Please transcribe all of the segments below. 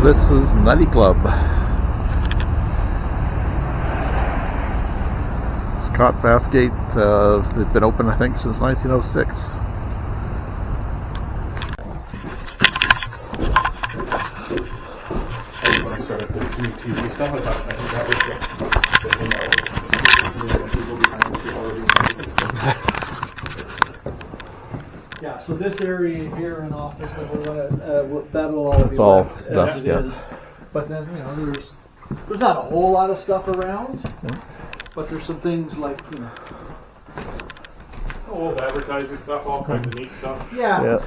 This is Nutty Club. Scott Bathgate. They've been open, I think, since 1906. When I started doing TV stuff, I thought that was Yeah, so this area here in office, that'll all be all left stuff, as it yeah. is. But then, there's not a whole lot of stuff around, but there's some things like, old advertising stuff, all kinds of neat stuff. Yeah.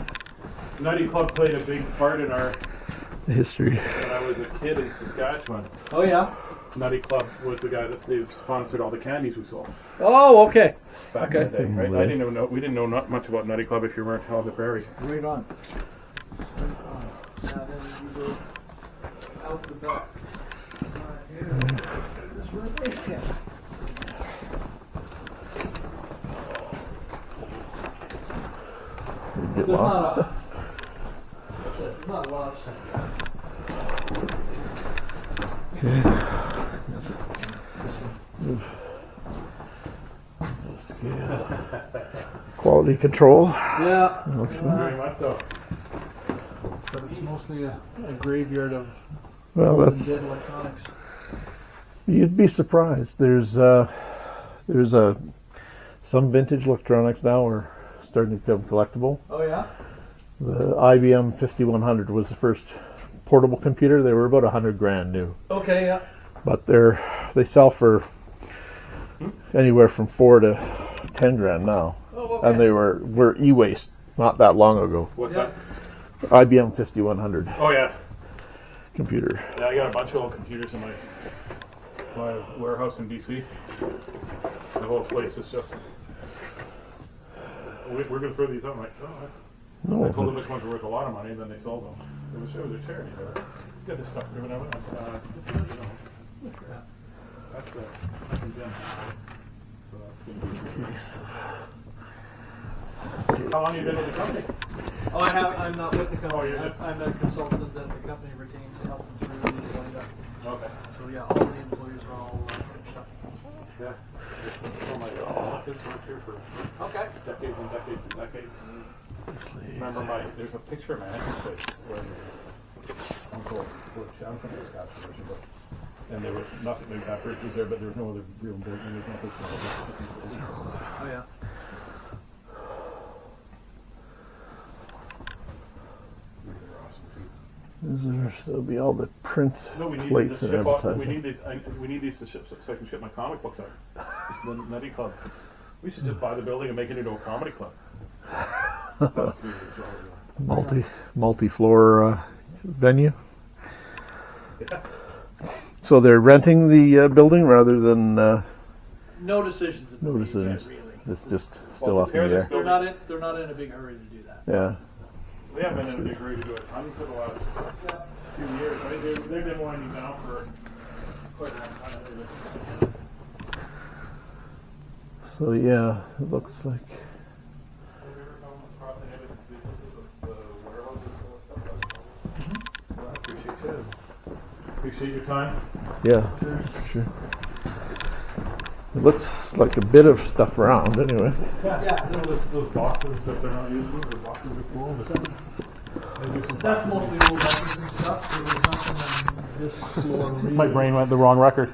Nutty Club played a big part in our History. when I was a kid in Saskatchewan. Oh, yeah? Nutty Club was the guy that they sponsored all the candies we sold Oh, okay. back in the day. Right? I didn't even know. We didn't know not much about Nutty Club if you weren't on the prairies. Right on. Now then you go out the back. Here. This room right here. There's not a lot of stuff. Okay. Quality control. Yeah. Looks good. Very much so. But it's mostly a graveyard of Well, old and that's. dead electronics. You'd be surprised. There's some vintage electronics now are starting to become collectible. Oh, yeah? The IBM 5100 was the first portable computer. They were about $100,000 new, Okay, yeah. but they sell for anywhere from $4,000 to $10,000 now. Oh, okay. And they were e-waste not that long ago. What's that? IBM 5100 Oh yeah. computer. Yeah, I got a bunch of old computers in my warehouse in BC. The whole place is just. We're going to throw these out. I'm like, oh, that's. No, I told them which ones were worth a lot of money, and then they sold them. It was a charity. Get this stuff driven out. That's condemned. So that's going to be nice. How long have you been with the company? Oh, I'm not with the company. Oh, you're just- I'm a consultant that the company retains to help them through the conduct. Okay. So yeah, all the employees are all finished up. Yeah. Oh my God. My kids worked here for Okay. decades and decades and decades. Remember there's a picture of my aunt's place where Uncle John from Saskatchewan, and there was nothing, that bridge was there, but there was no other real building. There was no picture of it. Oh yeah. There'll be all the print No, we need plates to and ship off. We advertising. need these. We need these to ship so I can ship my comic books out. It's the Nutty Club. We should just buy the building and make it into a comedy club. Multi-floor venue. Yeah. So they're renting the building rather than No decisions. have been no made decisions. yet, really. It's just still up in the air. They're not in a big hurry to do that. Yeah. They haven't been in a big hurry to do it. I'm for the last few years. Right? They've been winding down for quite a long time. So yeah, it looks like. Have you ever come across any of the businesses of the warehouses and stuff? Well, I appreciate you. Appreciate your time. Yeah, sure. It looks like a bit of stuff around anyway. Yeah. You know, those boxes that they're not using, the boxes are full. That's mostly old records and stuff. There was nothing on this floor. Really. My brain went the wrong record.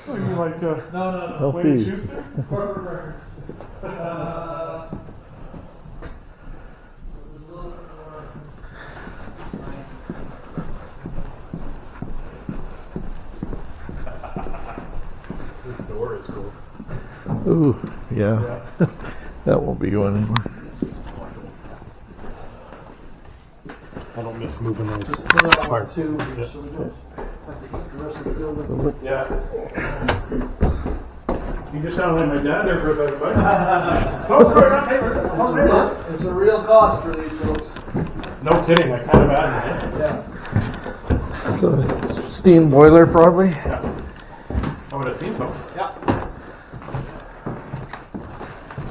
Oh, you mean like No. Wayne LPs. Schuster? Corporate record. This door is cool. Ooh, yeah. That won't be going anywhere. I don't miss moving those Put that one parts. too, so we don't have to heat the rest of the building. Yeah. You just sound like my dad there for a bit, right? It's a real cost for these folks. No kidding, I kind of added it. Yeah. So it's steam boiler probably. Yeah. I would have seen so. Yeah.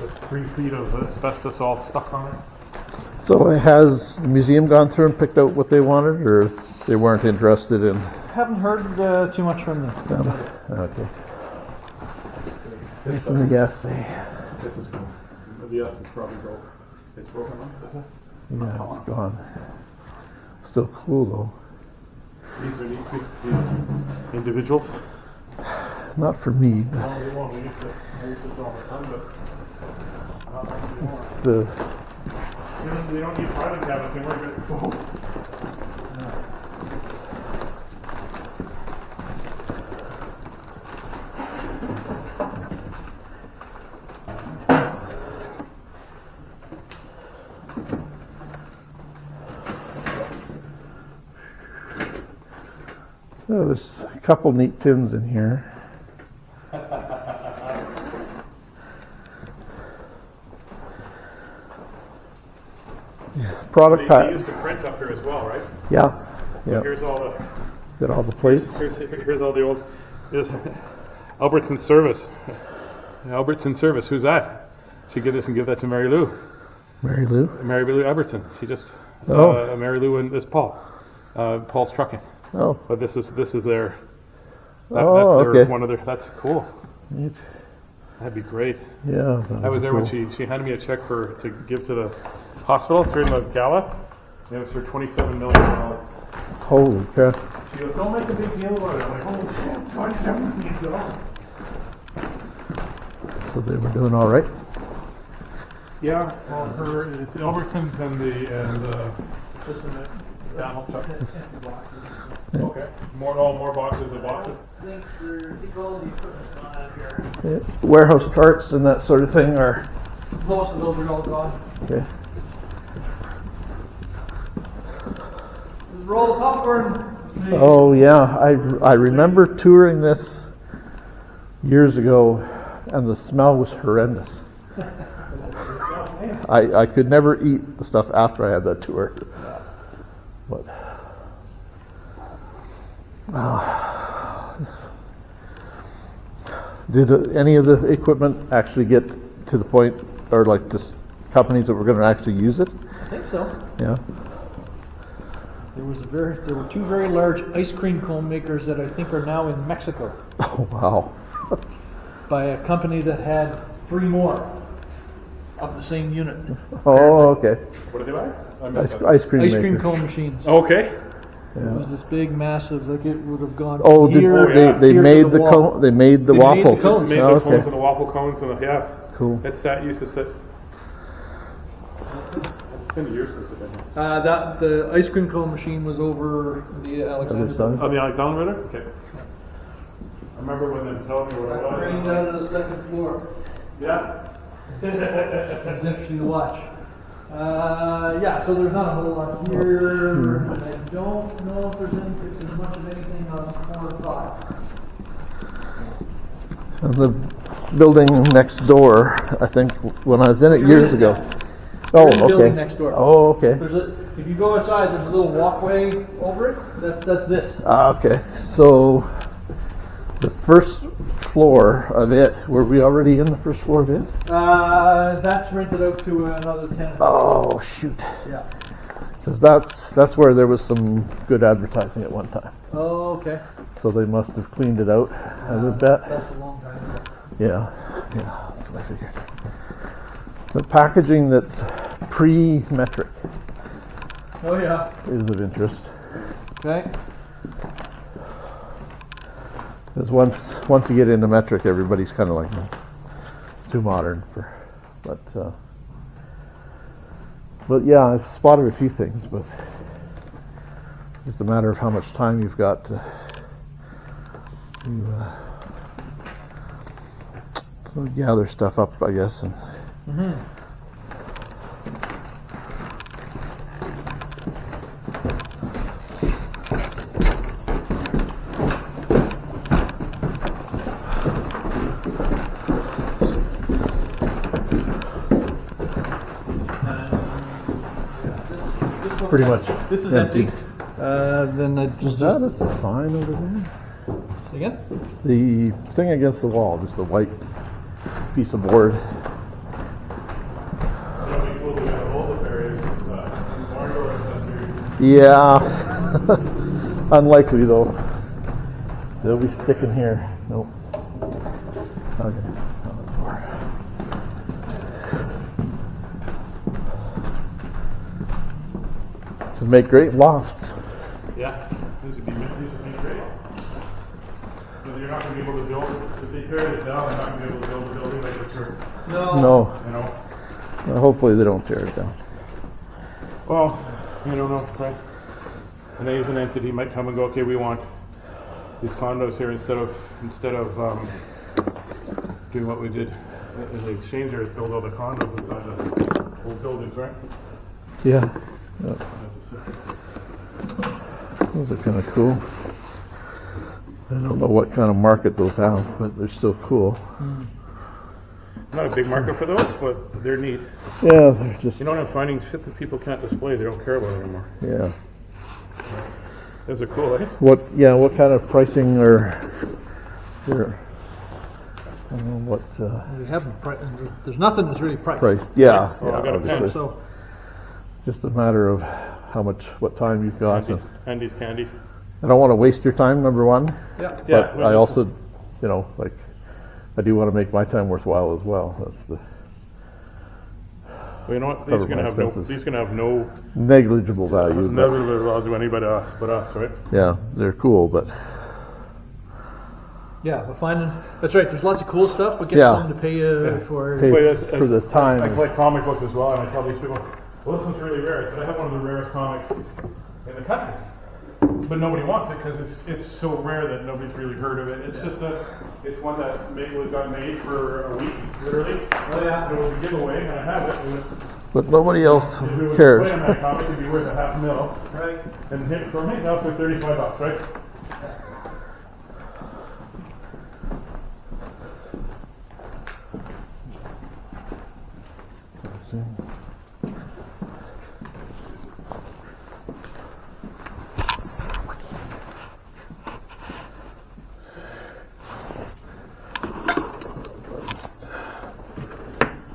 With 3 feet of asbestos all stuck on it. So has the museum gone through and picked out what they wanted, or they weren't interested in Haven't heard too much from them. them? Okay. Yes. This is cool. The S is probably gold. It's broken off. Yeah, it's gone. Still cool though. These are neat, these individuals. Not for me, but I used this all the time, but not anymore. the We don't need filing cabinets anymore. oh, there's a couple neat tins in here. Product They pack. used to print up here as well, right? Yeah. So Yeah. here's all the Got all the plates. here's all the old. Here's Albertson Service. Albertson Service. Who's that? Should give this and give that to Mary Lou. Mary Lou. Mary Lou Albertson. She just Oh. Mary Lou and this Paul. Paul's trucking. Oh. But this is their. Oh, that's their, okay. one of their. That's cool. Neat. That'd be great. Yeah. I was there when she handed me a check to give to the hospital during the gala. And it was for $27 million. Holy crap. She goes, don't make a big deal about it. I'm like, holy shit, it's $27 million. So they were doing all right. Yeah, well, it's Albertsons and this and that. Donald Chuck. Okay. More boxes of boxes. Yeah. Warehouse carts and that sort of thing are. Most of those are all gone. Okay. Just roll the popcorn. Oh yeah, I remember touring this years ago, and the smell was horrendous. I could never eat the stuff after I had that tour. But did any of the equipment actually get to the point, or like just companies that were going to actually use it? I think so. Yeah. There were two very large ice cream cone makers that I think are now in Mexico Oh wow. by a company that had 3 more of the same unit. Oh okay. What did they buy? I missed that. Ice cream Ice maker. cream cone machines. Okay. It was this big, massive, like it would have gone Oh, here, they here made to the wall. cone. They made the They made the waffles. cones. Made Oh, the cones okay. and the waffle cones and yeah. Cool. It's that used to sit. It's been years since I've been here. The ice cream cone machine was over the Alexander. Other side. Oh, the Alexander River? Okay. I remember when they told me what it was. Rained out of the second floor. Yeah. It was interesting to watch. Yeah, so there's not a whole lot here. And I don't know if there's as much of anything on 4 and 5. And the building next door, I think, when I was in it years ago. Oh, There's a building okay. next door. Oh, okay. If you go outside, there's a little walkway over it. That's this. Okay. So the first floor of it, were we already in the first floor of it? That's rented out to another tenant. Oh, shoot. Yeah. Because that's where there was some good advertising at one time. Oh, okay. So they must have cleaned it out, I would bet. That's a long time ago. Yeah, that's what I figured. The packaging that's pre-metric Oh, yeah. is of interest. Okay. Because once you get into metric, everybody's kind of like too modern for. But yeah, I've spotted a few things, but it's just a matter of how much time you've got to gather stuff up, I guess. And pretty much This is empty. empty. Then I Is just. that a sign over there? Say again? The thing against the wall, just the white piece of board. The only cool thing about all the areas is Yeah. Unlikely though. They'll be sticking here. Nope. Okay. To make great lofts. Yeah, these would be great. But you're not going to be able to build, if they tear it down, they're not going to be able to build a building like this here. No. No. You know? Well, hopefully they don't tear it down. Well, you don't know, right? An Asian entity might come and go, okay, we want these condos here instead of doing what we did in the exchange here is build all the condos inside the old buildings, right? Yeah. That's Those are kind of cool. I don't know what kind of market those have, but they're still cool. not a big market for those, but they're neat. Yeah, they're just. You know what I'm finding? Shit that people can't display, they don't care about it anymore. Yeah. Those are cool, eh? What? Yeah. What kind of pricing are there? I don't know what We haven't there's nothing that's really priced. price. Yeah. Oh, I got a pen. obviously. So Just a matter of how much, what time you've got. Andy's candies. I don't want to waste your time, number one. yeah. But I also, like, I do want to make my time worthwhile as well. That's the Well, you know what? These Cover are gonna my have no. expenses. These are gonna have no. negligible value. but- Never allowed to anybody but us, right? yeah, they're cool, but Yeah, but finding that's right. There's lots of cool stuff, but get Yeah. someone to pay you for. Pay Wait, for the time. I collect comic books as well, and I tell these people, well, this one's really rare. I said, I have one of the rarest comics in the country. But nobody wants it because it's so rare that nobody's really heard of it. It's just it's one that got made for a week, literally. Oh, yeah. It was a giveaway, and I have it. But nobody else If it was cares. a that comic, it'd be worth $500,000. Right. And for me, now it's like $35, right?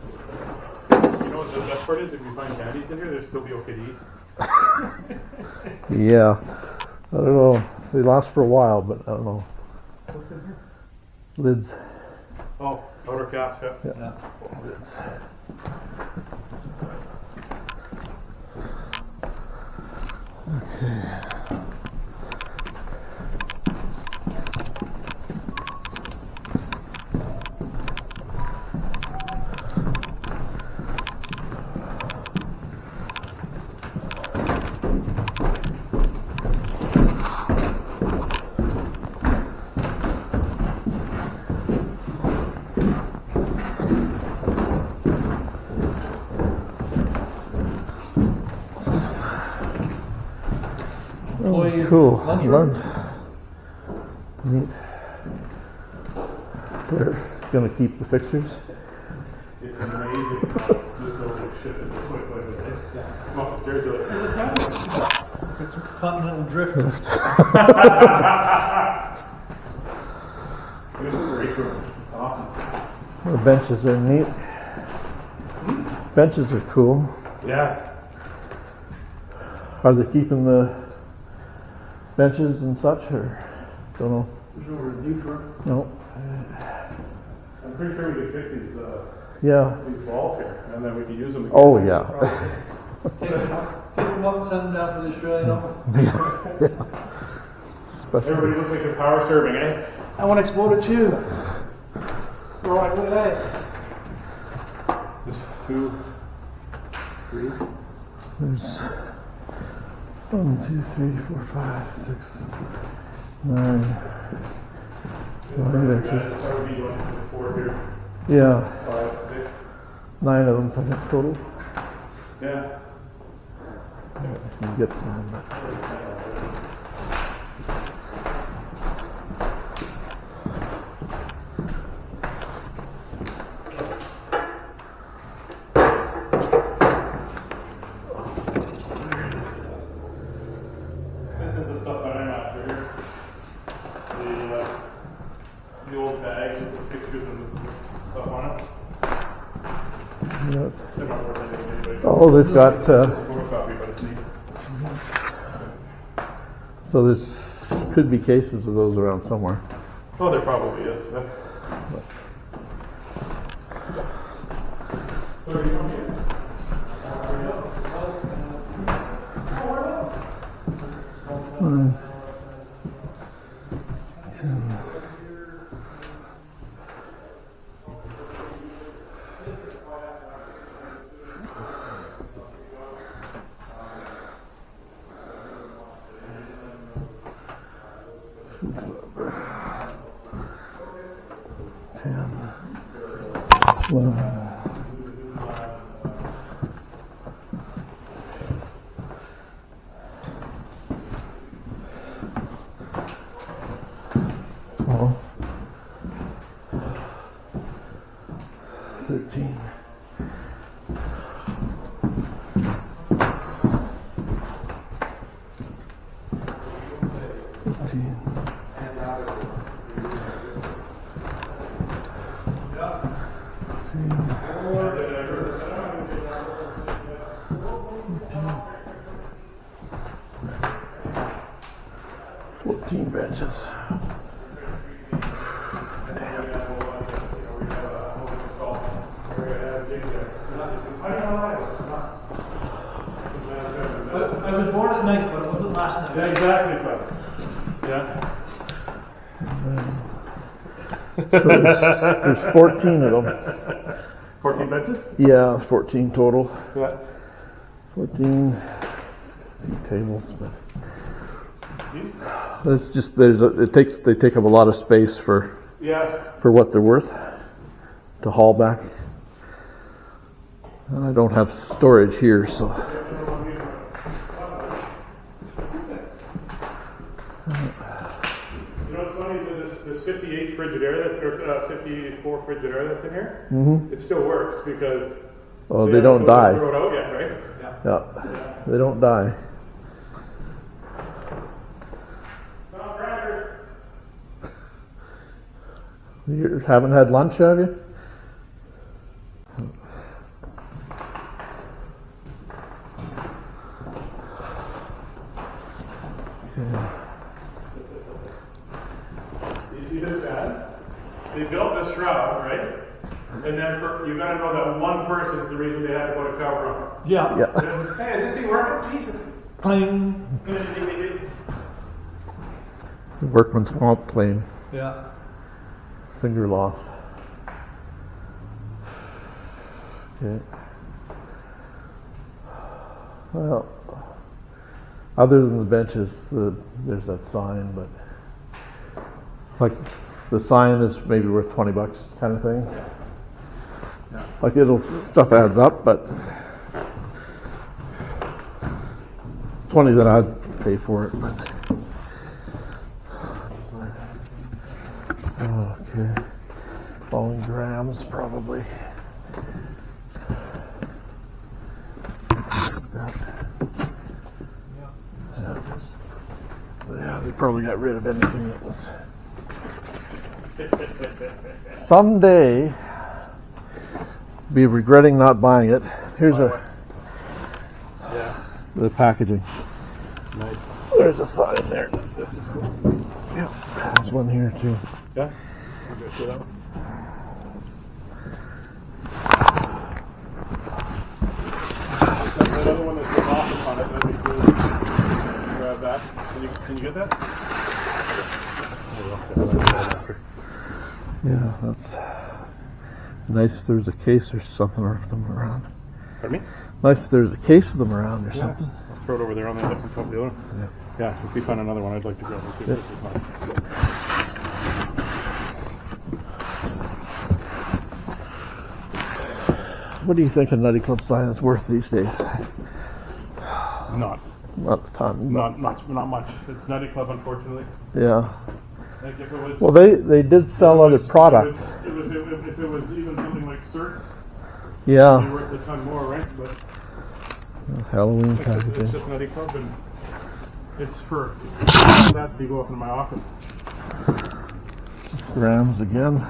You know what the best part is? If you find candies in here, they'll still be okay to eat. Yeah, I don't know. They last for a while, but I don't know. What's in here? Lids. Oh, outer caps, yeah. Yeah. Lids. Okay. Employee Cool. lunchroom? Lunch. Neat. They're gonna keep the fixtures. It's amazing how this building shit is so quick like this. Come up the stairs, you're like, It's continental drift. It was a great room. Awesome. The benches are neat. Benches are cool. Yeah. Are they keeping the benches and such, or don't know? There's no review for it. No. I'm pretty sure we could fix Yeah. these balls here, and then we could use them. Oh yeah. Take them up and send them down to the Australian Open. Especially. Everybody looks like they're power serving, eh? I want to explode it too. Right, look at that. Just 2, 3. There's 1, 2, 3, 4, 5, 6, 9. 9 benches. That would be like 4 here, Yeah, 5, 6. 9 of them I think total. Yeah. I can get them. This is the stuff that I'm after here. The old bags with the pictures and the stuff on it. Yeah. They're not worth anything anyway. Oh, they've got. It's a photocopy, but it's neat. So there's could be cases of those around somewhere. Oh, there probably is. Yeah. Oh. 13. 15. 14 benches. I was born at night, but it wasn't last night. Yeah, exactly, son. Yeah. So there's 14 of them. 14 benches? Yeah, 14 total. Yeah. 14 tables, but it's just they take up a lot of space for what they're worth to haul back. And I don't have storage here, so. You know what's funny is this 58 Frigidaire or 54 Frigidaire that's in here. It still works because They don't die. Throw it out yet, right? Yeah, they don't die. You haven't had lunch, have you? You see this guy? They built this shroud, right? And then you gotta know that one person's the reason they had to put a cover on it. Yeah. Yeah. Hey, is this thing working? Jesus. Cling. The workman's comp claim. Yeah. Finger loss. Okay. Well, other than the benches, there's that sign, but like the sign is maybe worth $20 kind of thing. Yeah. Like stuff adds up, but 20 that I'd pay for it. But okay, falling grams probably. Yeah, they probably got rid of anything that was. Someday, be regretting not buying it. Here's the packaging. Nice. There's a sign there. This is cool. Yeah, there's one here too. Yeah? You go see that one? That other one that's off on it, that'd be cool. Grab that. Can you get that? Yeah, that's nice if there's a case or something of them around. Pardon me? Nice if there's a case of them around or something. I'll throw it over there on the top of the other one. Yeah, if we find another one, I'd like to grab it. Yeah. This is mine. What do you think a Nutty Club sign is worth these days? Not Not a ton. much. It's Nutty Club, unfortunately. Yeah. Like if it was, Well, they did sell other products. If it was even something like certs, Yeah. they're worth a ton more, right? But Halloween it's packaging. just Nutty Club, and it's for that to go up in my office. Grams again.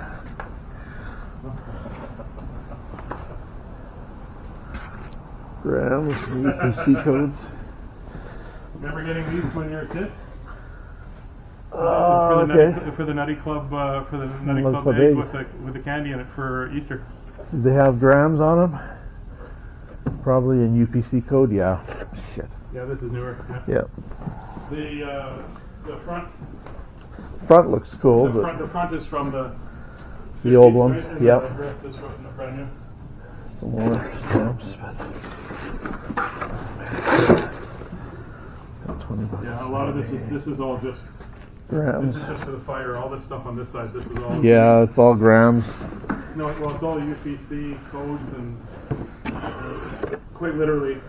Grams, UPC codes. Remember getting these when you were a kid? Okay. For the Nutty Club, for the Nutty Club Club egg eggs. with the candy in it for Easter. Did they have grams on them? Probably in UPC code, yeah. Shit. Yeah, this is newer. Yeah. The front. Front looks cool, but The front is from the the old 50s, ones, right? And yep. The rest is from the brand new. Some more stamps, but $20. Yeah, a lot of this is all just Grams. this is just for the fire. All this stuff on this side, this is all. Yeah, it's all grams. No, well, it's all UPC codes and quite literally.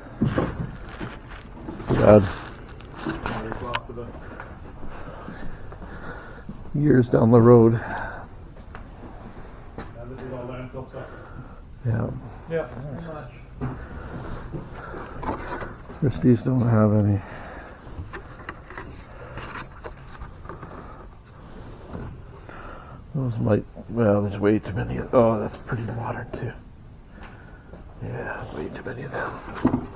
God. There's lots of the. Years down the road. Yeah, this is all landfill stuff. Yeah. Yeah, very much. Christie's don't have any. Those might, well, there's way too many. Oh, that's pretty modern too. Yeah, way too many of them.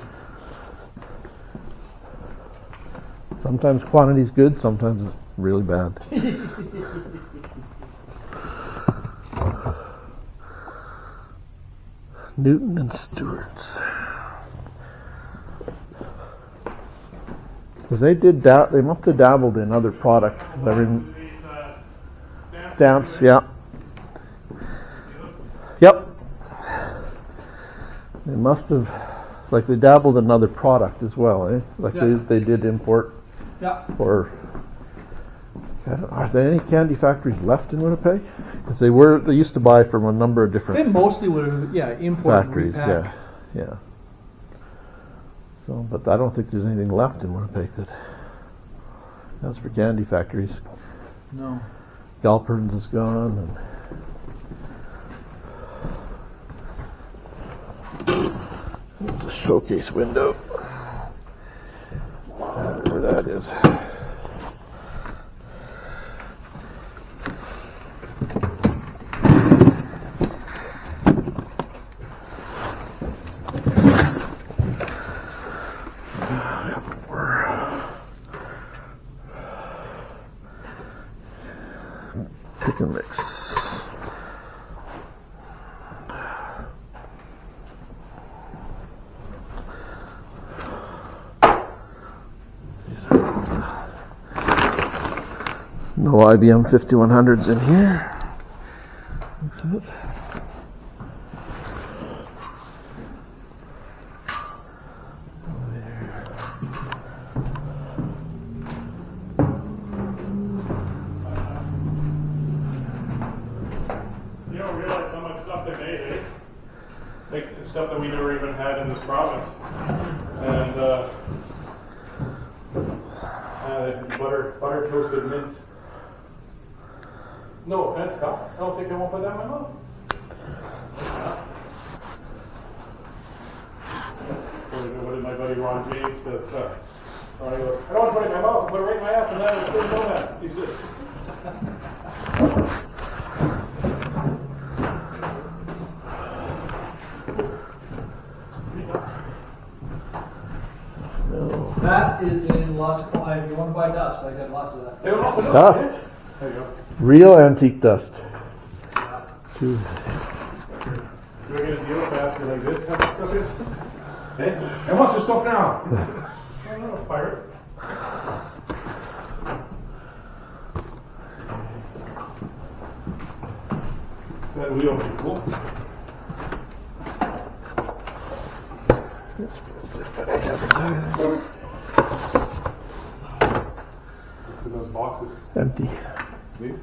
Sometimes quantity's good, sometimes it's really bad. Newton and Stewart's. Because they did that, they must have dabbled in other products. Stamps, yeah. Yep. They must have, like they dabbled in another product as well, eh? Like Yeah. they did import. Yeah. Or are there any candy factories left in Winnipeg? Because they used to buy from a number of They different mostly would have, import and factories. repack. Yeah. So, but I don't think there's anything left in Winnipeg that's for candy factories. No. Galpern's is gone, and there's a showcase window. Where that is. Pick and mix. No IBM 5100s in here. Looks it. You don't realize how much stuff they made, eh? Like the stuff that we never even had in this province. And butter toasted mince. No offense, Kyle. I don't think I won't put that in my mouth. What did my buddy Ron James says? I don't want to put it in my mouth, put it right in my ass, and I still know that. He says. No. That is in lots of, if you want to buy dust, I got lots of that. They don't also know Dust. There you go. Real antique dust. Too. Do I get a deal faster like this? How much stuff is? Hey, and what's your stuff now? I don't know, pirate. That wheel would be cool. What's in those boxes? Empty. These?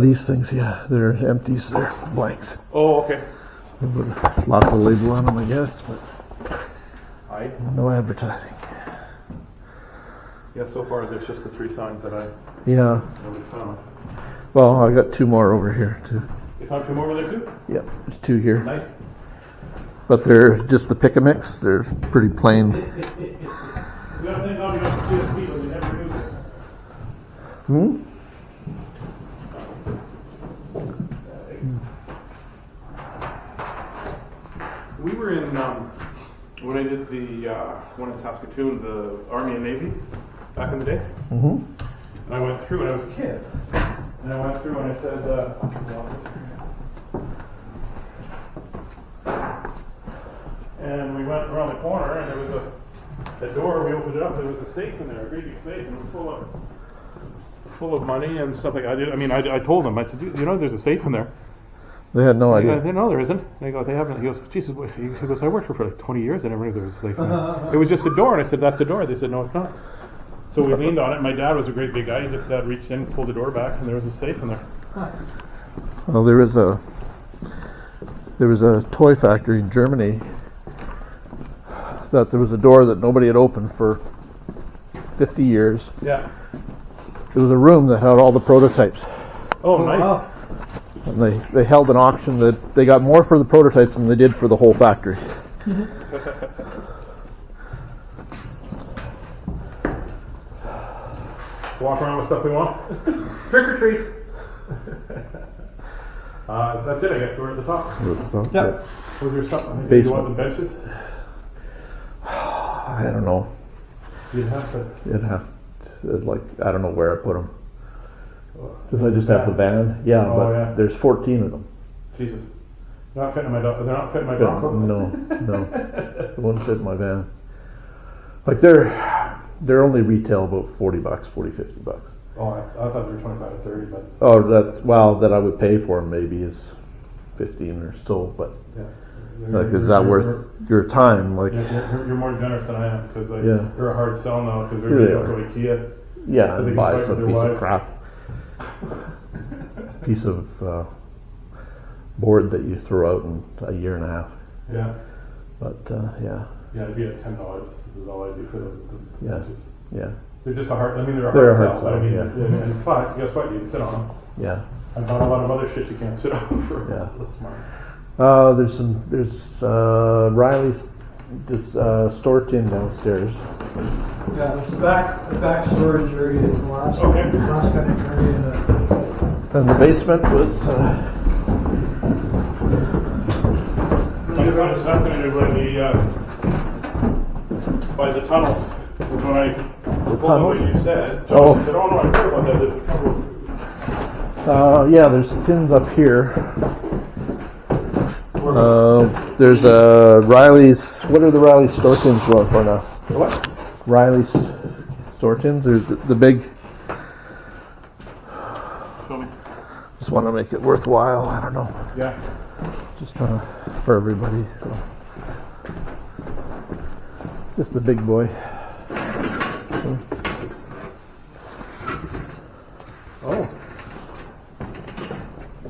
These things, yeah, they're empties. They're blanks. Oh, okay. Slap the label on them, I guess, but Aye. no advertising. Yeah, so far there's just the 3 signs that I Yeah. really found. Well, I got 2 more over here too. You found 2 more over there too? Yep, there's 2 here. Nice. But they're just the pick-a-mix. They're pretty plain. You gotta think how you got the CSP, but you never use it. Hmm? We were in, when I did the one in Saskatoon, the Army and Navy, back in the day. Mm-hmm. And I went through, and I was a kid. And I went through, and I said, and we went around the corner, and there was a door. We opened it up. There was a safe in there, a great big safe, and it was full of money and stuff like that. I told them. I said, you know, there's a safe in there. They had no idea. They know there isn't. They go, they haven't. He goes, Jesus. He goes, I worked here for like 20 years. I never knew there was a safe in there. It was just a door, and I said, that's a door. They said, no, it's not. So we leaned on it. My dad was a great big guy. His dad reached in, pulled the door back, and there was a safe in there. Well, there was a toy factory in Germany that there was a door that nobody had opened for 50 years. Yeah. It was a room that had all the prototypes. Oh, nice. And they held an auction that they got more for the prototypes than they did for the whole factory. Walk around with stuff we want. Trick or treat. That's it, I guess. We're at the top. Yeah. Was there something? Basement. You want the benches? I don't know. You'd have to. I don't know where I put them. Because I just have the van. Yeah, Oh, but yeah. there's 14 of them. Jesus. Not fitting in my dog. They're not fitting in my Bronco. No. It won't fit in my van. Like they're only retail about $40, $50. Oh, I thought they were 25 or 30, but Oh, that I would pay for them maybe is 15 or so, but yeah. like, is that worth your time? Like, You're more generous than I am, because Yeah. they're a hard sell now, because Yeah, they they're are. going to IKEA. yeah, So they and can buy fight some with piece their of wives. crap, piece of board that you throw out in a year and a half. Yeah. But yeah, Yeah, it'd be at $10 is all I do for the Yeah. benches. yeah, They're just a hard, They're a hard hard sell. sell, yeah. And but guess what? You can sit on them. yeah. I bought a lot of other shit you can't sit on for Yeah. that's smart. There's Riley's store tin downstairs. Yeah, there's the back storage area is the last Okay. kind of area. And the basement was I just found it fascinating by the tunnels. When I pulled tunnels? what you said, Oh. I said, oh no, I heard about that. There's a trouble. yeah, there's tins up here. There's Riley's. What are the Riley store tins going for now? What? Riley's store tins. There's the big. Show me. Just want to make it worthwhile. I don't know. Yeah. Just for everybody. So. Just the big boy. So. Oh.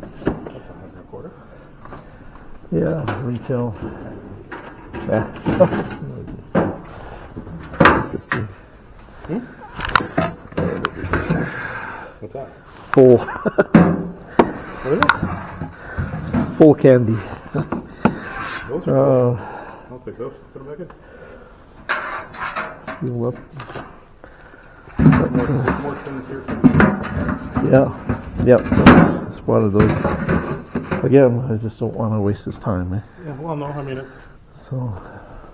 That's $125. Yeah, retail. Yeah. What's that? Full. What is it? Full candy. Those are cool. I'll take those. Put them back in. Seal up. More things here. Yep. Spotted those. Again, I just don't want to waste his time. Eh? Yeah, well, no, I mean, it's. So,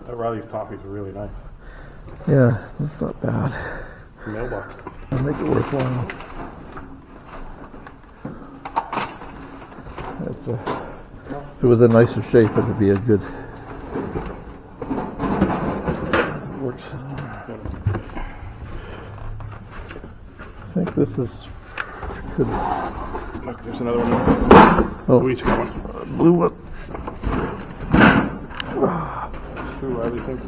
That Riley's toffees are really nice. yeah, it's not bad. Mailbox. I'll make it worthwhile. If it was in nicer shape, it would be a good. It works. I think this is good. Look, there's another one. Oh, We each got one. blue one. Two Riley things.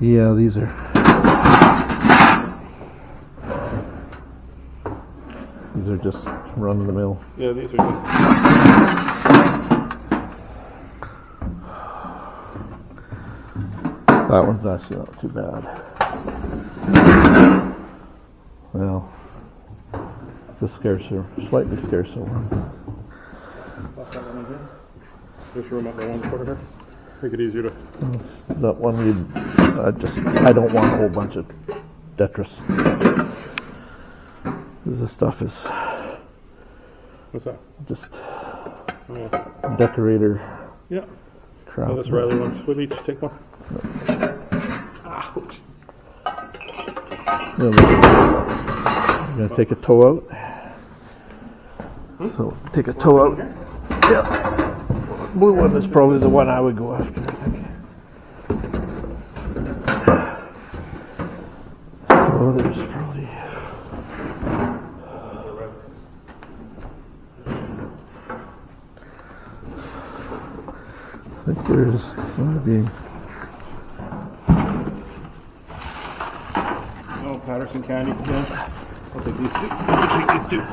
Yeah, these are. These are just run of the mill. Yeah, these are just. That one's actually not too bad. Well, it's a scarcer, slightly scarcer one. Pop that one in here. There's room up there one corner. Make it easier to. That one I don't want a whole bunch of detritus. This stuff is What's that? just Oh, decorator yeah. crap. Oh, that's Riley ones. We'll each take one. Ouch. We're gonna take a toe out. So take a toe out. Yeah. Blue one is probably the one I would go after, I think. Oh, there's probably. I think there's going to be. Oh, Patterson candy. Yeah. I'll take these two. I'll take these two.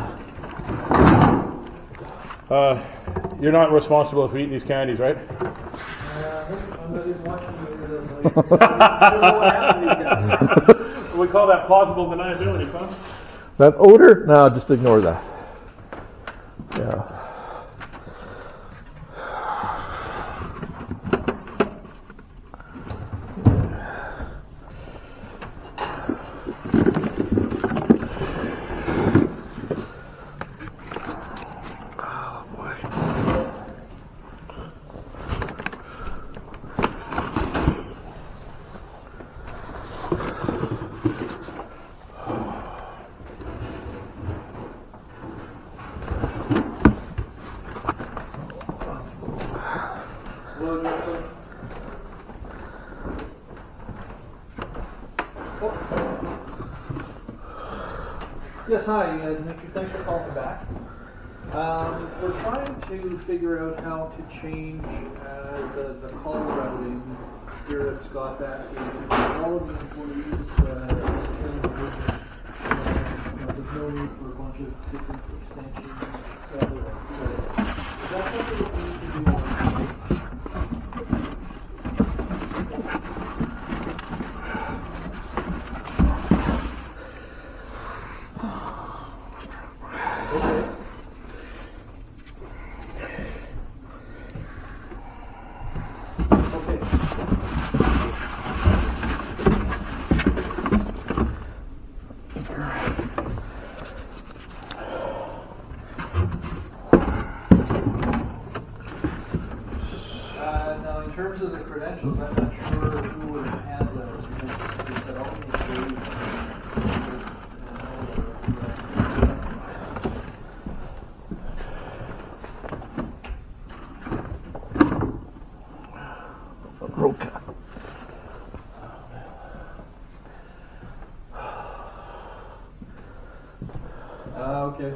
You're not responsible for eating these candies, right? I'm not even watching you. We call that plausible deniability, son. That odor? No, just ignore that. Yeah. Yes, hi, Dimitri. Thanks for calling back. We're trying to figure out how to change the call routing here at Scott back in all of the employees. There's no need for a bunch of different extensions, etc. So, is that something that we need to do on site? Now, in terms of the credentials, I'm not sure who would have those. Is that all Roca. Okay.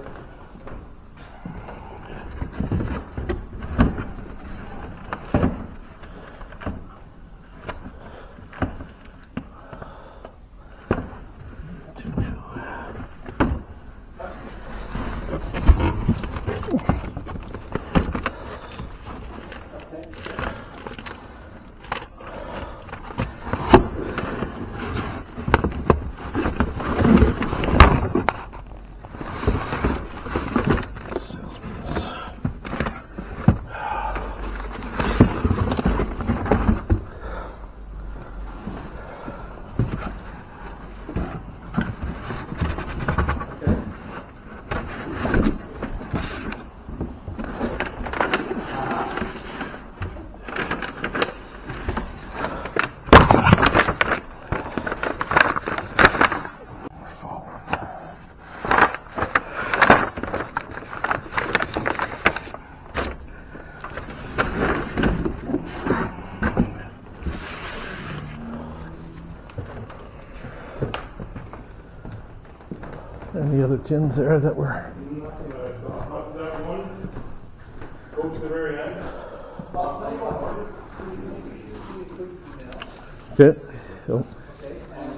Any other tins there that were? That one. Go to the very end. I'll tell you what. Okay. So,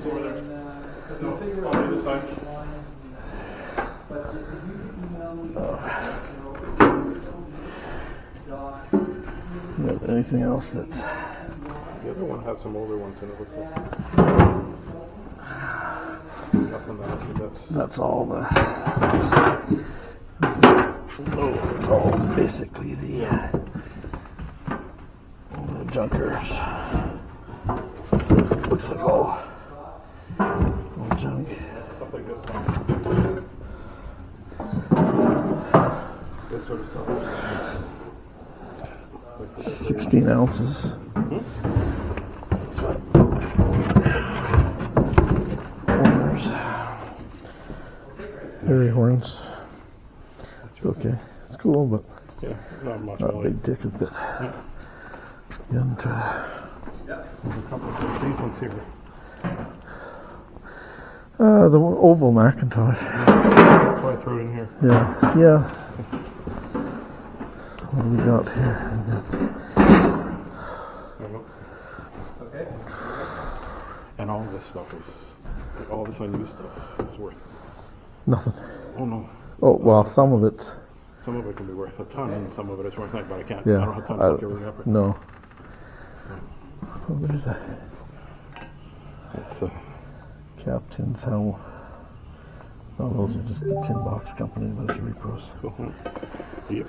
Over there. No, on the other side. But if you email me, anything else that's. The other one has some older ones in it. Nothing That's all the. Oh, it's all basically the junkers. Looks like all junk. Stuff like this one. This sort of stuff. 16 ounces. Owners. Fairy horns. It's okay. It's cool, but Yeah, not much. not Really. big ticket. But Yeah. and, There's a couple of these ones here. the oval Macintosh. That's why I threw it in here. Yeah, yeah. What do we got here? We got Okay. And all this stuff is, all this unused stuff is worth. nothing. Oh no. Oh well, some of it. Some of it can be worth a ton, and some of it is worth nothing. But I can't. Yeah. I don't have time to look everything up. Right. No. Oh, what is that? It's Captain's How. Oh, those are just the tin box company. Those are repros. cool. Yep.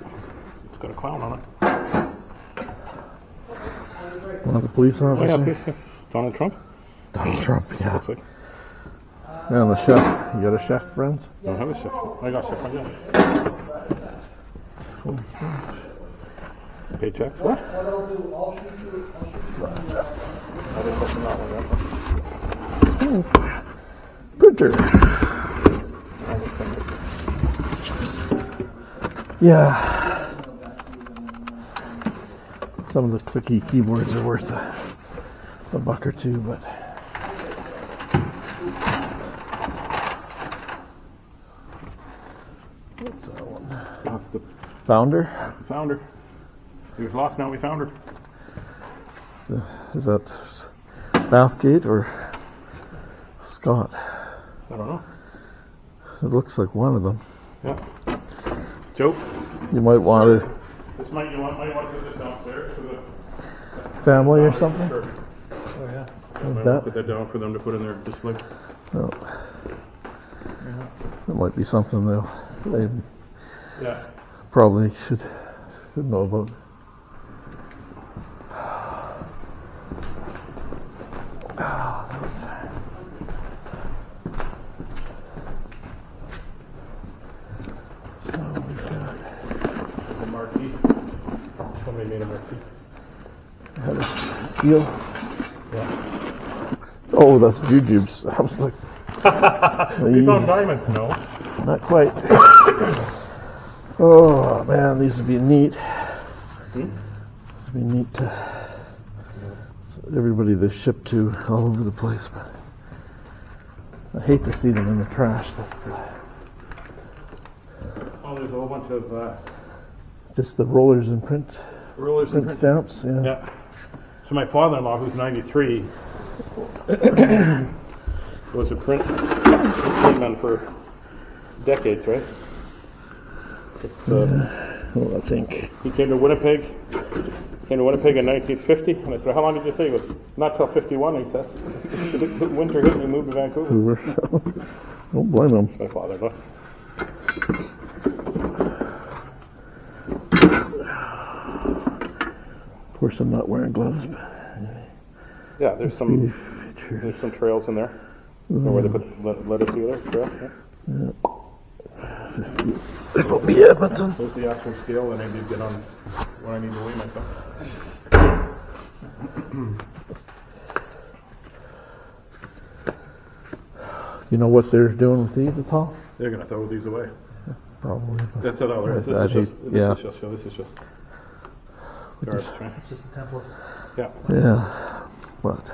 It's got a clown on it. One of the police Oh yeah, officers. please. Donald Trump. Donald Trump. Yeah. Looks like. And the chef. You got a chef, friends? I don't have a chef. I got chef. I got. Paychecks. What? What I'll do, I'll shoot you. I didn't look at that one yet. Printer. Yeah. Some of the clicky keyboards are worth a buck or two, but what's that one? That's the Founder? founder. He was lost. Now we found her. Is that Bathgate or Scott? I don't know. It looks like one of them. Yeah. Joe. You might want a This might want to put this downstairs for the family or something. Sure. Oh, yeah. Like that? Put that down for them to put in their display. No. That might be something they Yeah. probably should know about. That was so we've got The marquee. Somebody made a marquee. had a steel. Yeah. Oh, that's jujubes. I was like, We found diamonds. No. not quite. Oh man, these would be neat. These would be neat to everybody they ship to all over the place, but I hate to see them in the trash. That's Oh, there's a whole bunch of just the rollers and print rulers and print. stamps. Yeah. Yeah. So my father-in-law, who's 93, was a printman for decades, right? It's, Well, I think he came to Winnipeg. In 1950, and I said, "How long did you stay?" He goes, "Not till 51." He says, "The winter hit, and we moved to Vancouver." Hoover. Don't blame them. My father-in-law. Of course, I'm not wearing gloves, but Yeah, there's some trails in there. Know where they put letters together. Trail. Yeah. it'll be Edmonton. There's the actual scale that I need to get on when I need to weigh myself. You know what they're doing with these at all? They're gonna throw these away. Probably. but- That's all there is. This I is just. hate- This yeah. is just. This is just. Garbage, right? It's just a template. Yeah. Yeah, but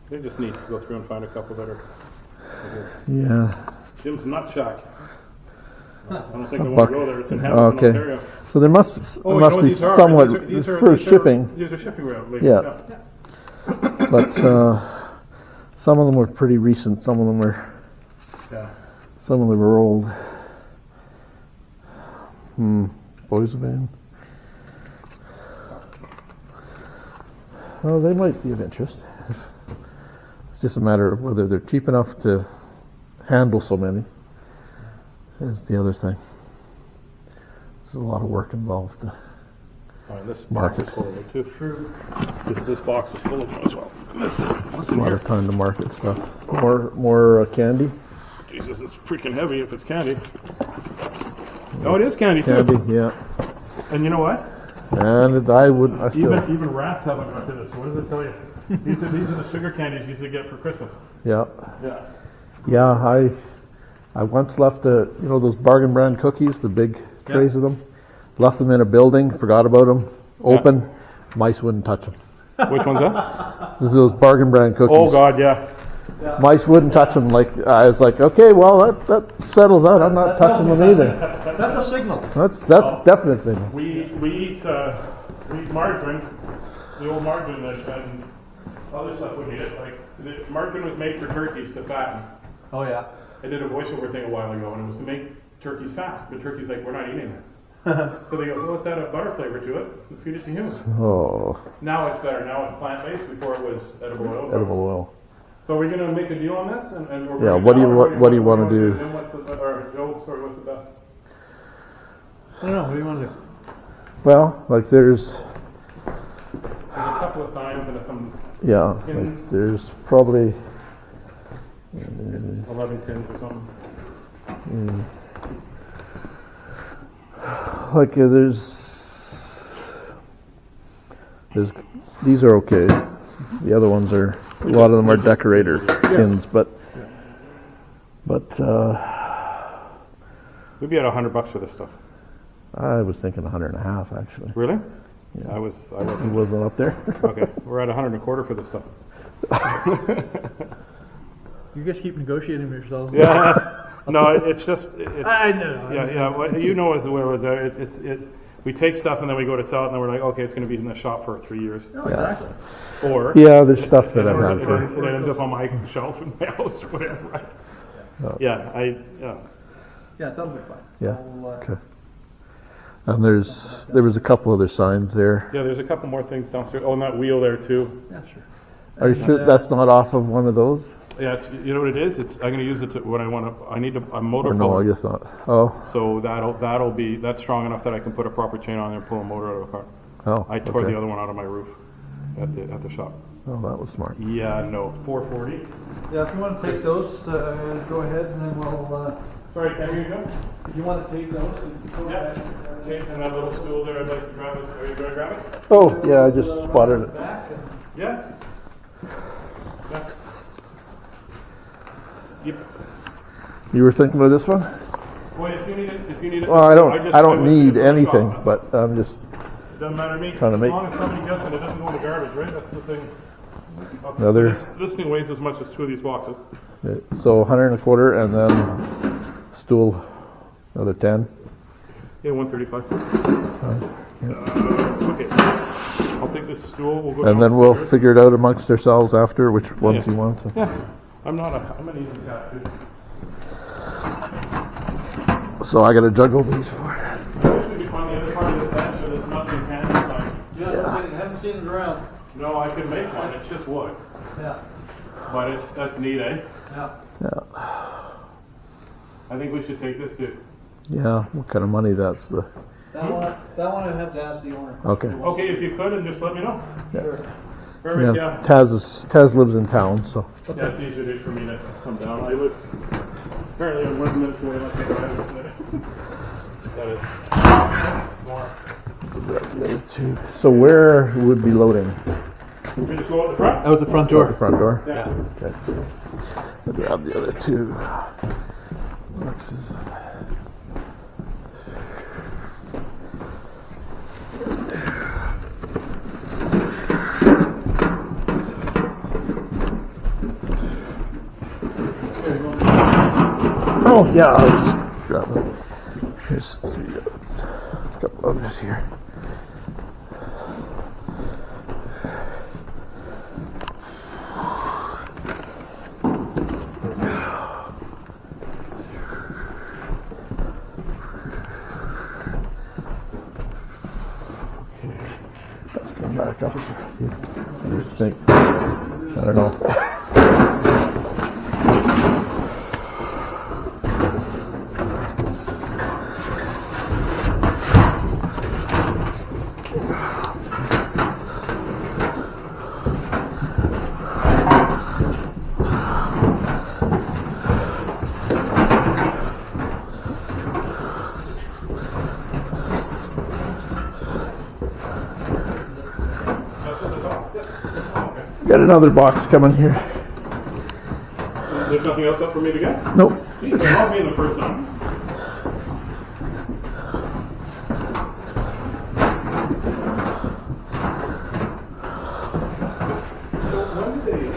They just need to go through and find a couple that are. yeah. Jim's Nut Shack. I don't think I want to go there. It's in Hamilton, Okay. Ontario. So there must Oh, must you know what be these are? somewhat These are for shipping, These are shipping rail. Yeah. but some of them were pretty recent. Some of them were old. Boys band. Well, they might be of interest. It's just a matter of whether they're cheap enough to handle so many. Is the other thing. There's a lot of work involved. This Market. box is full of them too. True. This box is full of them as well. This is what's A in lot here. of time to market stuff. More candy. Jesus, it's freaking heavy if it's candy. Oh, it is candy too. Candy, yeah. And you know what? And I feel, Even rats haven't got to this. What does it tell you? These are the sugar candies you used to get for Christmas. yeah, Yeah. yeah. I once left those bargain brand cookies, the big trays of them. Left them in a building, forgot about them, open, mice wouldn't touch them. Which one's that? Those bargain brand cookies. Oh God, yeah. Mice wouldn't touch them. Like I was like, okay, well that settles that. I'm not touching them either. That's a signal. That's definite signal. We eat margarine, the old margarine and other stuff we eat it. Like the margarine was made for turkeys to fatten. Oh yeah. I did a voiceover thing a while ago, and it was to make turkeys fat. But turkeys like, we're not eating this. So they go, well, let's add a butter flavor to it and feed it to humans. Oh. Now it's better. Now it's plant-based. Before it was edible oil. Edible oil. So we're going to make a deal on this, and we're yeah. What do you want to do? Jim, what's the best? I don't know. What do you want to do? Well, like there's a couple of signs and some. Yeah. Tins. Like there's probably 11 tins or something. Like there's these are okay. The other ones are a lot of them are decorator tins, but we'd be at $100 for this stuff. I was thinking 150 actually. Really? Yeah. I It wasn't. wasn't up there. Okay, we're at 125 for this stuff. You guys keep negotiating with yourselves. Yeah. No, it's just. I know. Yeah. Well, you know as well. We take stuff and then we go to sell it and then we're like, okay, it's going to be in the shop for 3 years. No, exactly. Or Yeah, there's stuff that I've had for. it ends up on my shelf in my house or whatever. Right? Yeah. Yeah, that'll be fine. Yeah. Okay. And there was a couple other signs there. Yeah, there's a couple more things downstairs. Oh, and that wheel there too. Yeah, sure. Are you sure that's not off of one of those? Yeah, you know what it is? I'm going to use it when I want to. I need a motor. Or no, puller. I guess not. Oh. So that's strong enough that I can put a proper chain on there and pull a motor out of the car. Oh. I tore okay. the other one out of my roof at the shop. Oh, that was smart. Yeah, no, 440. Yeah, if you want to take those, go ahead, and then we'll. Sorry, can you go? If you want to take those, go ahead. Okay, and that little stool there, I'd like to grab it. Are you going to grab it? Oh, yeah, I just spotted it. Yeah. Yep. You were thinking of this one? Well, if you need it. Well, I don't need anything, but I'm just. It doesn't matter to me. Trying to make. As long as somebody gets it, it doesn't go in the garbage, right? That's the thing. Okay, Another. So this thing weighs as much as 2 of these boxes. So 125, and then stool, another 10. Yeah, 135. Okay. I'll take this stool. We'll go. And then we'll figure it out amongst ourselves after which ones you want. Yeah. I'm an easy cat too. So I got to juggle these for. This would be fun. The other part of this bench, so there's nothing handy sign. Yeah, I haven't seen it around. No, I could make one. It's just wood. Yeah. But that's neat, eh? Yeah. Yeah. I think we should take this too. Yeah. What kind of money that's the? That one I have to ask the owner. Okay. Okay, if you could, and just let me know. Sure. Perfect. Yeah. Taz lives in town, so. Yeah, it's easier for me to come down. I live apparently I'm 1 minute away. Like that is more. So where would be loading? We just go out the front. That was the front door. The front door. Yeah. Okay. I'll grab the other two boxes. Oh yeah, I'll just grab them. Here's a couple others here. Let's come back up. What do you think? I don't know. That's at the top. Yeah. Okay. Got another box coming here. There's there's nothing else up for me to get? Nope. Geez, I love being the first one. So when did they...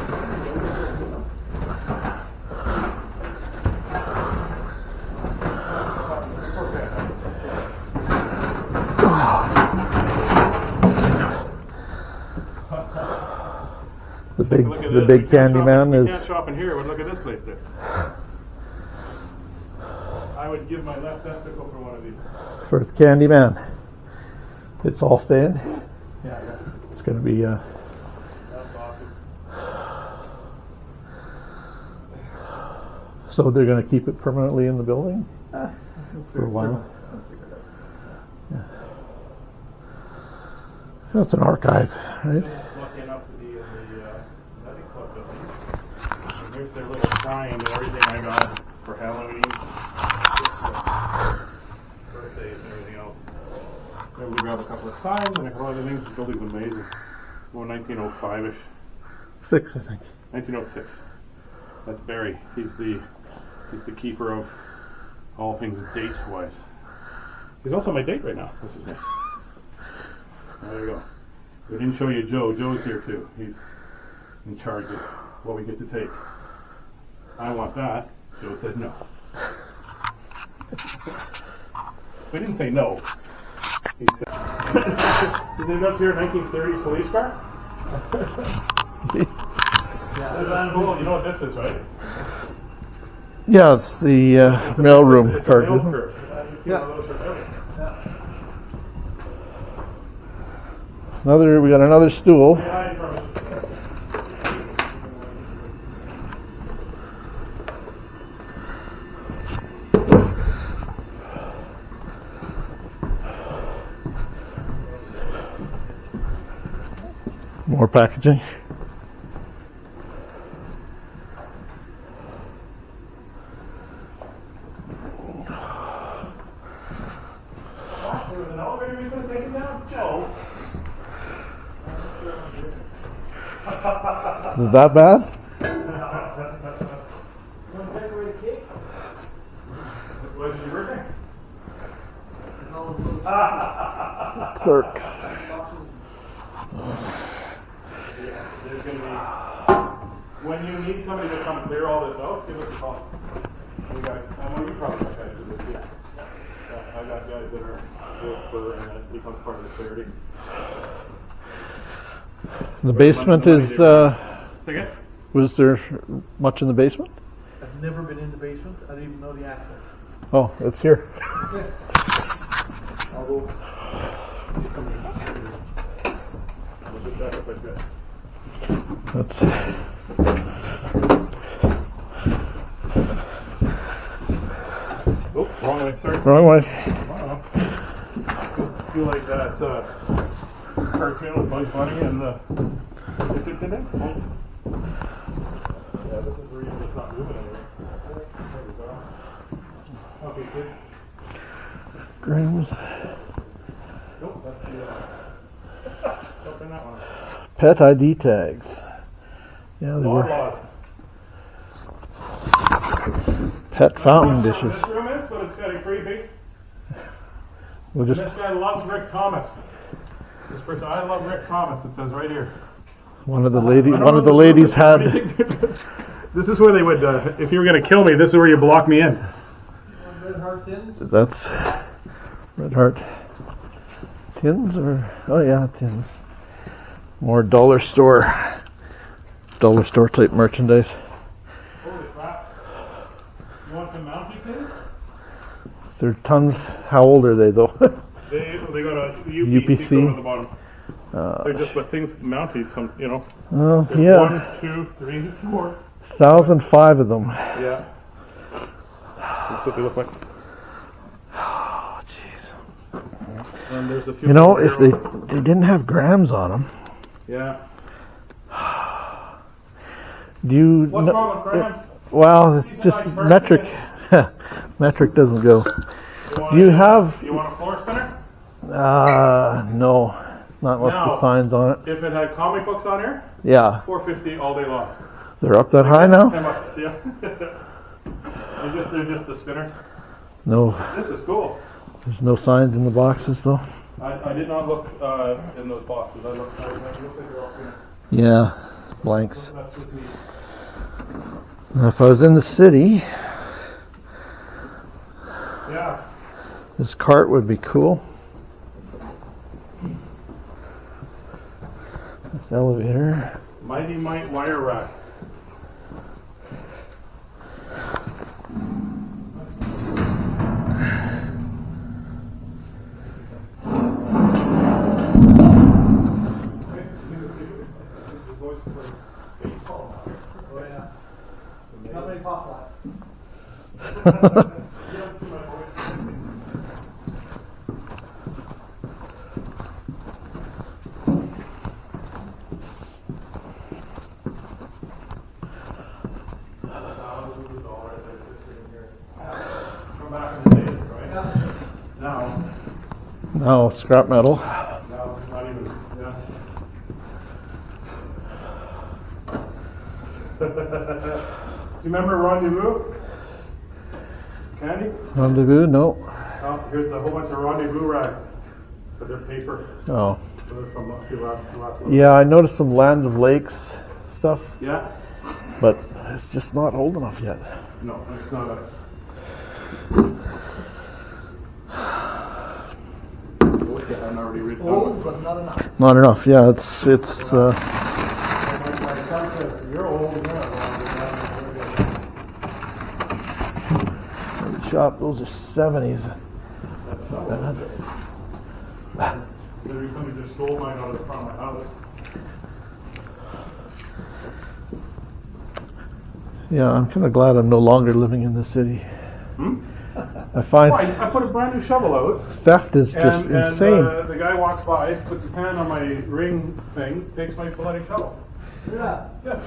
The big candy man You is can't shop in here, but look at this place there. I would give my left testicle for one of these. for the candy man. It's all staying. Yeah. It's going to be. That's awesome. So they're going to keep it permanently in the building for a while. Yeah. That's an archive, right? Lucky enough to be in the NUTTY CLUB building. And here's their little shrine and everything I got for Halloween, birthdays, and everything else. I'm able to grab a couple of signs and a couple other things. The building's amazing. Well, 1905-ish. 6, I think. 1906. That's Barry. He's the keeper of all things date-wise. He's also my date right now, which is nice. There you go. We didn't show you Joe. Joe's here too. He's in charge of what we get to take. I want that. Joe said no. We didn't say no. He said, is it up here 1930s police car? There's Van Bull. You know what this is, right? Yeah, it's the mailroom It's card, a mail isn't it? cart. You've seen one of those forever. We got another stool. Hi, from it. More packaging. There was an elevator we could have taken down? Joe. Is it that bad? Was it your birthday? Clerks. There's going to be, when you need somebody to come clear all this out, give us a call. We got, I know you probably got guys that do this, I got guys that are work for, and that becomes part of the charity. The basement is. Say again? Was there much in the basement? I've never been in the basement. I don't even know the access. Oh, it's here. I'll go. I'll just back up like that. That's. Oh, wrong way, sorry. Wrong way. Wow. Feel like that cartoon with Bugs Bunny and the. Yeah, this is the reason it's not moving anywhere. There we go. Okay, good. Grooms. Nope, that's the. Open that one. Pet ID tags. Yeah, they Law were. laws. Pet fountain I'm not sure dishes. what this room is, but it's got a pretty big. We'll just. This guy loves Rick Thomas. This person, I love Rick Thomas. It says right here. One of the ladies had. This is where they would, if you were going to kill me, this is where you block me in. Red Heart tins? That's Red Heart tins, or oh yeah, tins. More dollar store type merchandise. Holy crap. You want some Mountie tins? There are tons. How old are they though? They got a UPC. UPC on the bottom. They're just but things Mounties, some, you know. Oh There's yeah, 1, 2, 3, 4. 1,005 of them. Yeah. That's what they look like. Oh jeez. And there's a few. You know, if they didn't have grams on them, Yeah. do you? What's wrong with grams? Well, it's just metric. Metric doesn't go. Do you have? You want a floor spinner? No, not unless the Now, sign's on it. If it had comic books on here, Yeah, $4.50 all day long. They're up that high now? Yeah. They're just the spinners. No, This is cool. there's no signs in the boxes though. I did not look in those boxes. I looked like they're all finished. Yeah, blanks. That's just me. Now, if I was in the city, Yeah. this cart would be cool. This elevator. Mighty Mite wire rack. Not many pop left. From back in the day, right? Now, No, scrap metal. now it's not even, yeah. Do you remember Rendezvous? Candy? Rendezvous? No. Oh, here's a whole bunch of Rendezvous racks. But they're paper. Oh. So they're from last Yeah, I noticed some Land of Lakes stuff, Yeah? but it's just not old enough yet. No, it's not a. I'm already read Old, but not enough. Not enough. Yeah, it's. My son says, you're old, you're not Shop. Those are 70s. Maybe somebody just stole mine out of the front of my house. Yeah, I'm kind of glad I'm no longer living in the city. Hmm? I find Oh, I put a brand new shovel out. theft is just And insane. the guy walks by, puts his hand on my ring thing, takes my bloody shovel. Yeah. Yeah.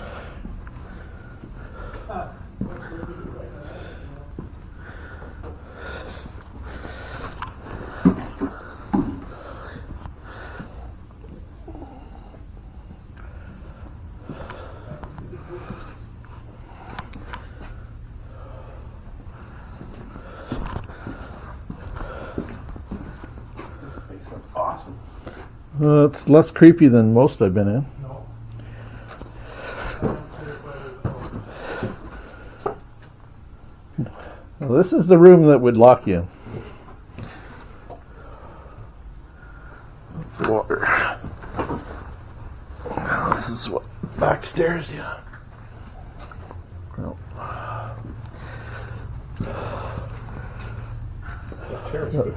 This basement's awesome. It's less creepy than most I've been in. No. Well, this is the room that would lock you in. That's the water. This is what backstairs, yeah. Well, That chair's good.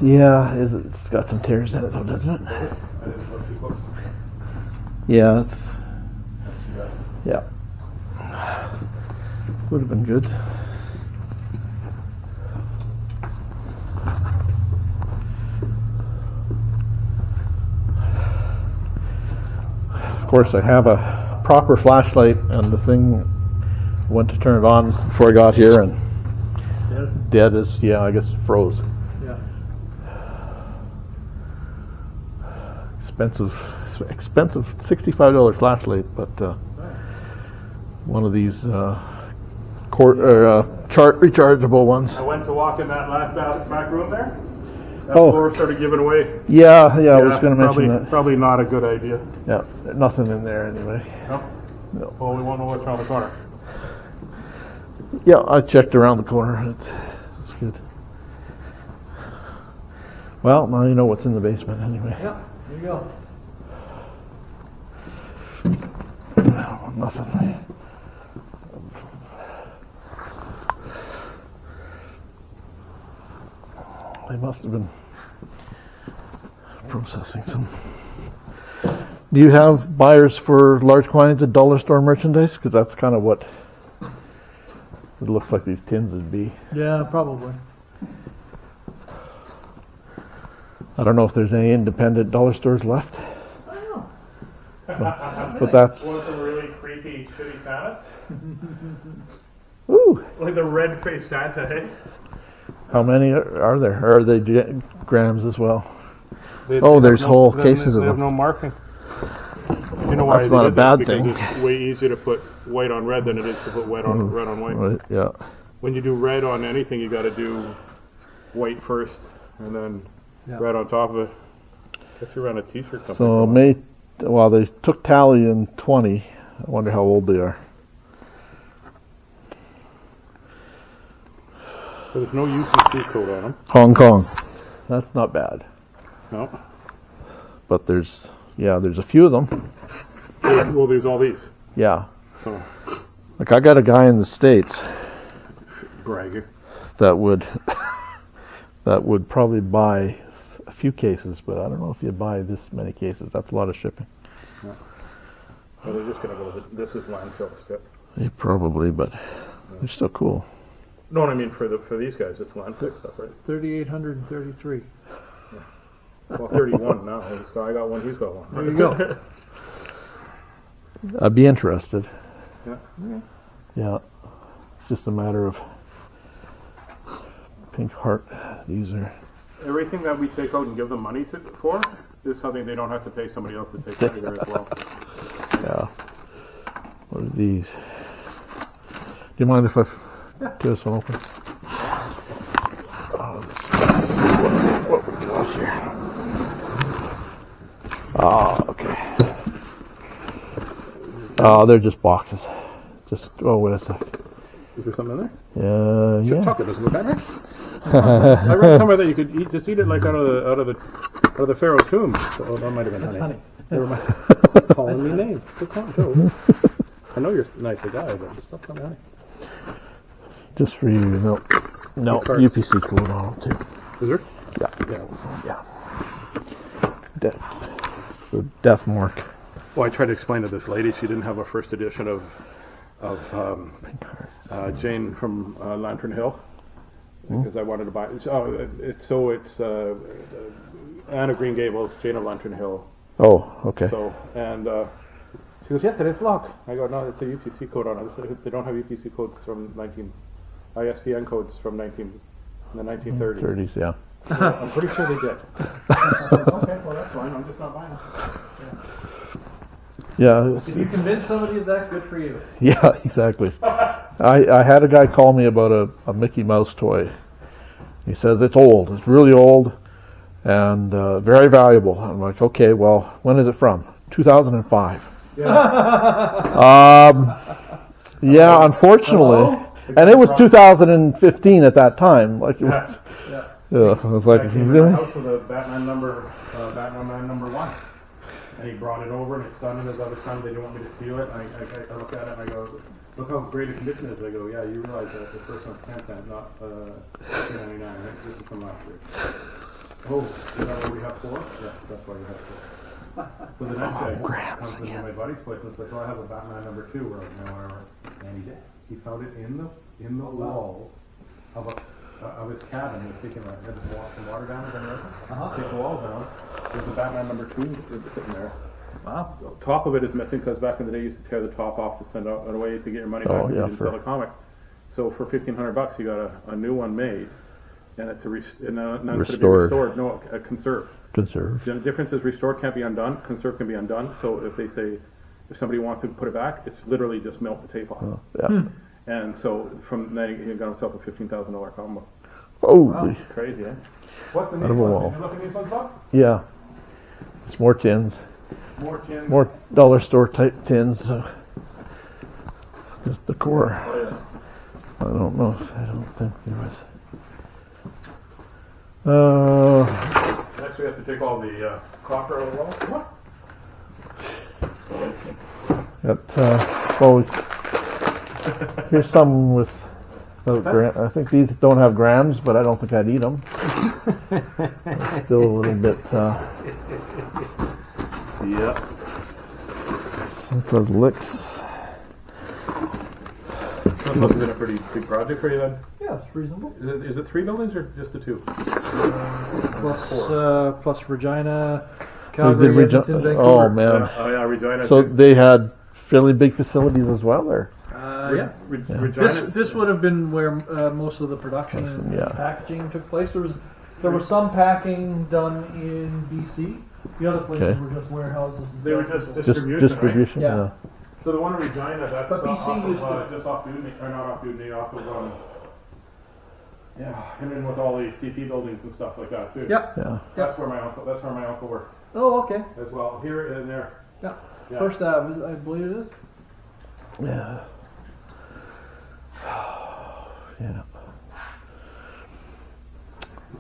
yeah, it's got some tears in it though, doesn't it? I didn't look too close. Yeah, it's yeah. Would have been good. Of course, I have a proper flashlight, and the thing went to turn it on before I got here, and dead as I guess it froze. Yeah. Expensive $65 flashlight, but one of these chart rechargeable ones. I went to walk in that last back room there. That Oh. floor started giving away. Yeah, I was going to probably, mention that. Probably not a good idea. Yeah, nothing in there anyway. No? No. Well, we won't know what's around the corner. Yeah, I checked around the corner. It's good. Well, now you know what's in the basement anyway. Yeah. There you go. No, nothing. They must have been processing some. Do you have buyers for large quantities of dollar store merchandise? Because that's kind of what it looks like these tins would be. Yeah, probably. I don't know if there's any independent dollar stores left. I don't know. But that's... Want some really creepy, shitty Santas? Ooh! Like the red-faced Santa, hey? How many are there? Or are they grams as well? They Oh, have there's whole they cases of They have them. no marking. You know why That's they not a did that? bad Because thing. it's way easier to put white on red than it is to put red on white. Right, yeah. When you do red on anything, you got to do white first, and then red on top of it. I guess you run a T-shirt company. So they took tally in 20. I wonder how old they are. So there's no UCC code on them. Hong Kong. That's not bad. No. But there's a few of them. Well, there's all these. Yeah. So, Like I got a guy in the States bragger. that would probably buy a few cases, but I don't know if you buy this many cases. That's a lot of shipping. No. Well, they're just going to go with it. This is landfill step. Yeah, probably, but they're still cool. No, I mean for these guys, it's landfill stuff, right? 3,833. Well, 31 now. I got one. He's got one. There you go. I'd be interested. Yeah. Yeah. It's just a matter of Pink Heart. These are Everything that we take out and give them money for is something they don't have to pay somebody else to take care of as well. yeah. What are these? Do you mind if I get this one open? What we got here? Oh, okay. Oh, they're just boxes. Wait a sec. Is there something in there? Yeah. Chocolate doesn't look that nice. I read somewhere that you could eat it like out of the Pharaoh's tomb. So, that might have been honey. Never mind. Calling me names. Go. I know you're a nicer guy, but just stop calling me honey. Just for you. No. UPC code on them too. Is there? Yeah. It's the death mark. Well, I tried to explain to this lady. She didn't have a first edition of Jane from Lantern Hill because I wanted to buy it. It's Anne of Green Gables, Jane of Lantern Hill. Oh, okay. So she goes, yes, it is locked. I go, no, it's a UPC code on it. They don't have UPC codes from ISBN codes from the 1930s. 30s, yeah. So I'm pretty sure they did. Okay, well that's fine. I'm just not buying it. Yeah. If you convince somebody of that, good for you. Yeah, exactly. I had a guy call me about a Mickey Mouse toy. He says it's old. It's really old and very valuable. I'm like, okay, well, when is it from? 2005. Yeah. Yeah, unfortunately. Hello? And it was 2015 at that time. Like it was. Yeah. I was like, I came to really? my house with a Batman number 1. And he brought it over, and his son and his other son, they didn't want me to steal it. I looked at it, and I go, look how great a condition it is. I go, yeah, you realize that the first one's 10 cents, not $2.99, right? This is from last year. Oh, is that why we have 4? Yes, that's why you have 4. So the next guy comes into my buddy's place and says, well, I have a Batman number 2. We're like, no, and he did. He found it in the walls of his cabin. He was taking had to wash some water down it, take the walls down. There's a Batman number 2 sitting there. Wow. The top of it is missing because back in the day you used to tear the top off to send out away to get your money back if you didn't sell the comics. So for $1,500 you got a new one made, and it's instead of being restored, no, a conserved. Conserved. The difference is restored can't be undone, conserved can be undone. So if somebody wants to put it back, it's literally just melt the tape off. Yeah. And so from then he got himself a $15,000 comic book. Holy. Wow, crazy, eh? What's the Out of a wall. Did you look at these ones, Bob? Yeah. It's more tins. More tins. More dollar store type tins. Just the core. Oh, yeah. I don't think there was. Next we have to take all the copper out of the wall. What? Here's some with I think these don't have grams, but I don't think I'd eat them. Still a little bit. Yeah. Those licks. That must have been a pretty big project for you then. Yeah, it's reasonable. Is it 3 buildings or just the 2? Plus Regina, Calgary, Edmonton, Vancouver. Oh man. Yeah, Regina. So they had fairly big facilities as well there. Yeah. Regina. This would have been where most of the production and Yeah. packaging took place. There was There was some packing done in BC. The other places Okay. were just warehouses. And They were so just forth. distribution, distribution. right? Yeah. So the one in Regina, that's But BC off used of, to- just off Dudney, or not off Dudney, off of, yeah, and then with all the CP buildings and stuff like that too. Yeah. Yeah. That's where my uncle worked Oh, okay. as well, here and there. Yeah. Yeah. First Ave, I believe it is. Yeah. Yeah.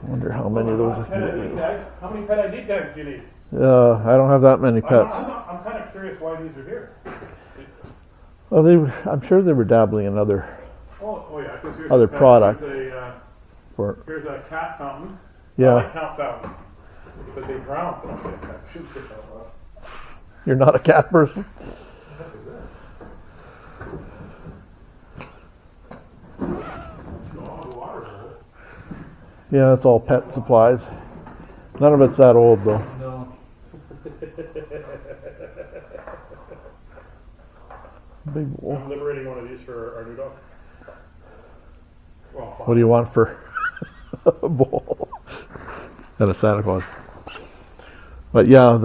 I wonder how many of those I Pet ID can get. tags? How many pet ID tags do you need? I don't have that many pets. I'm kind of curious why these are here. Well, I'm sure they were dabbling in other Oh yeah, because here's Other a pet- product. Here's for. here's a cat fountain. I Yeah. like cat fountains because they drown. Okay, I shouldn't say that loud. You're not a cat person. Yeah, it's all pet supplies. None of it's that old though. No. Big wolf. I'm liberating one of these for our new dog. Well, What do you want for a bowl and a Santa Claus? But yeah,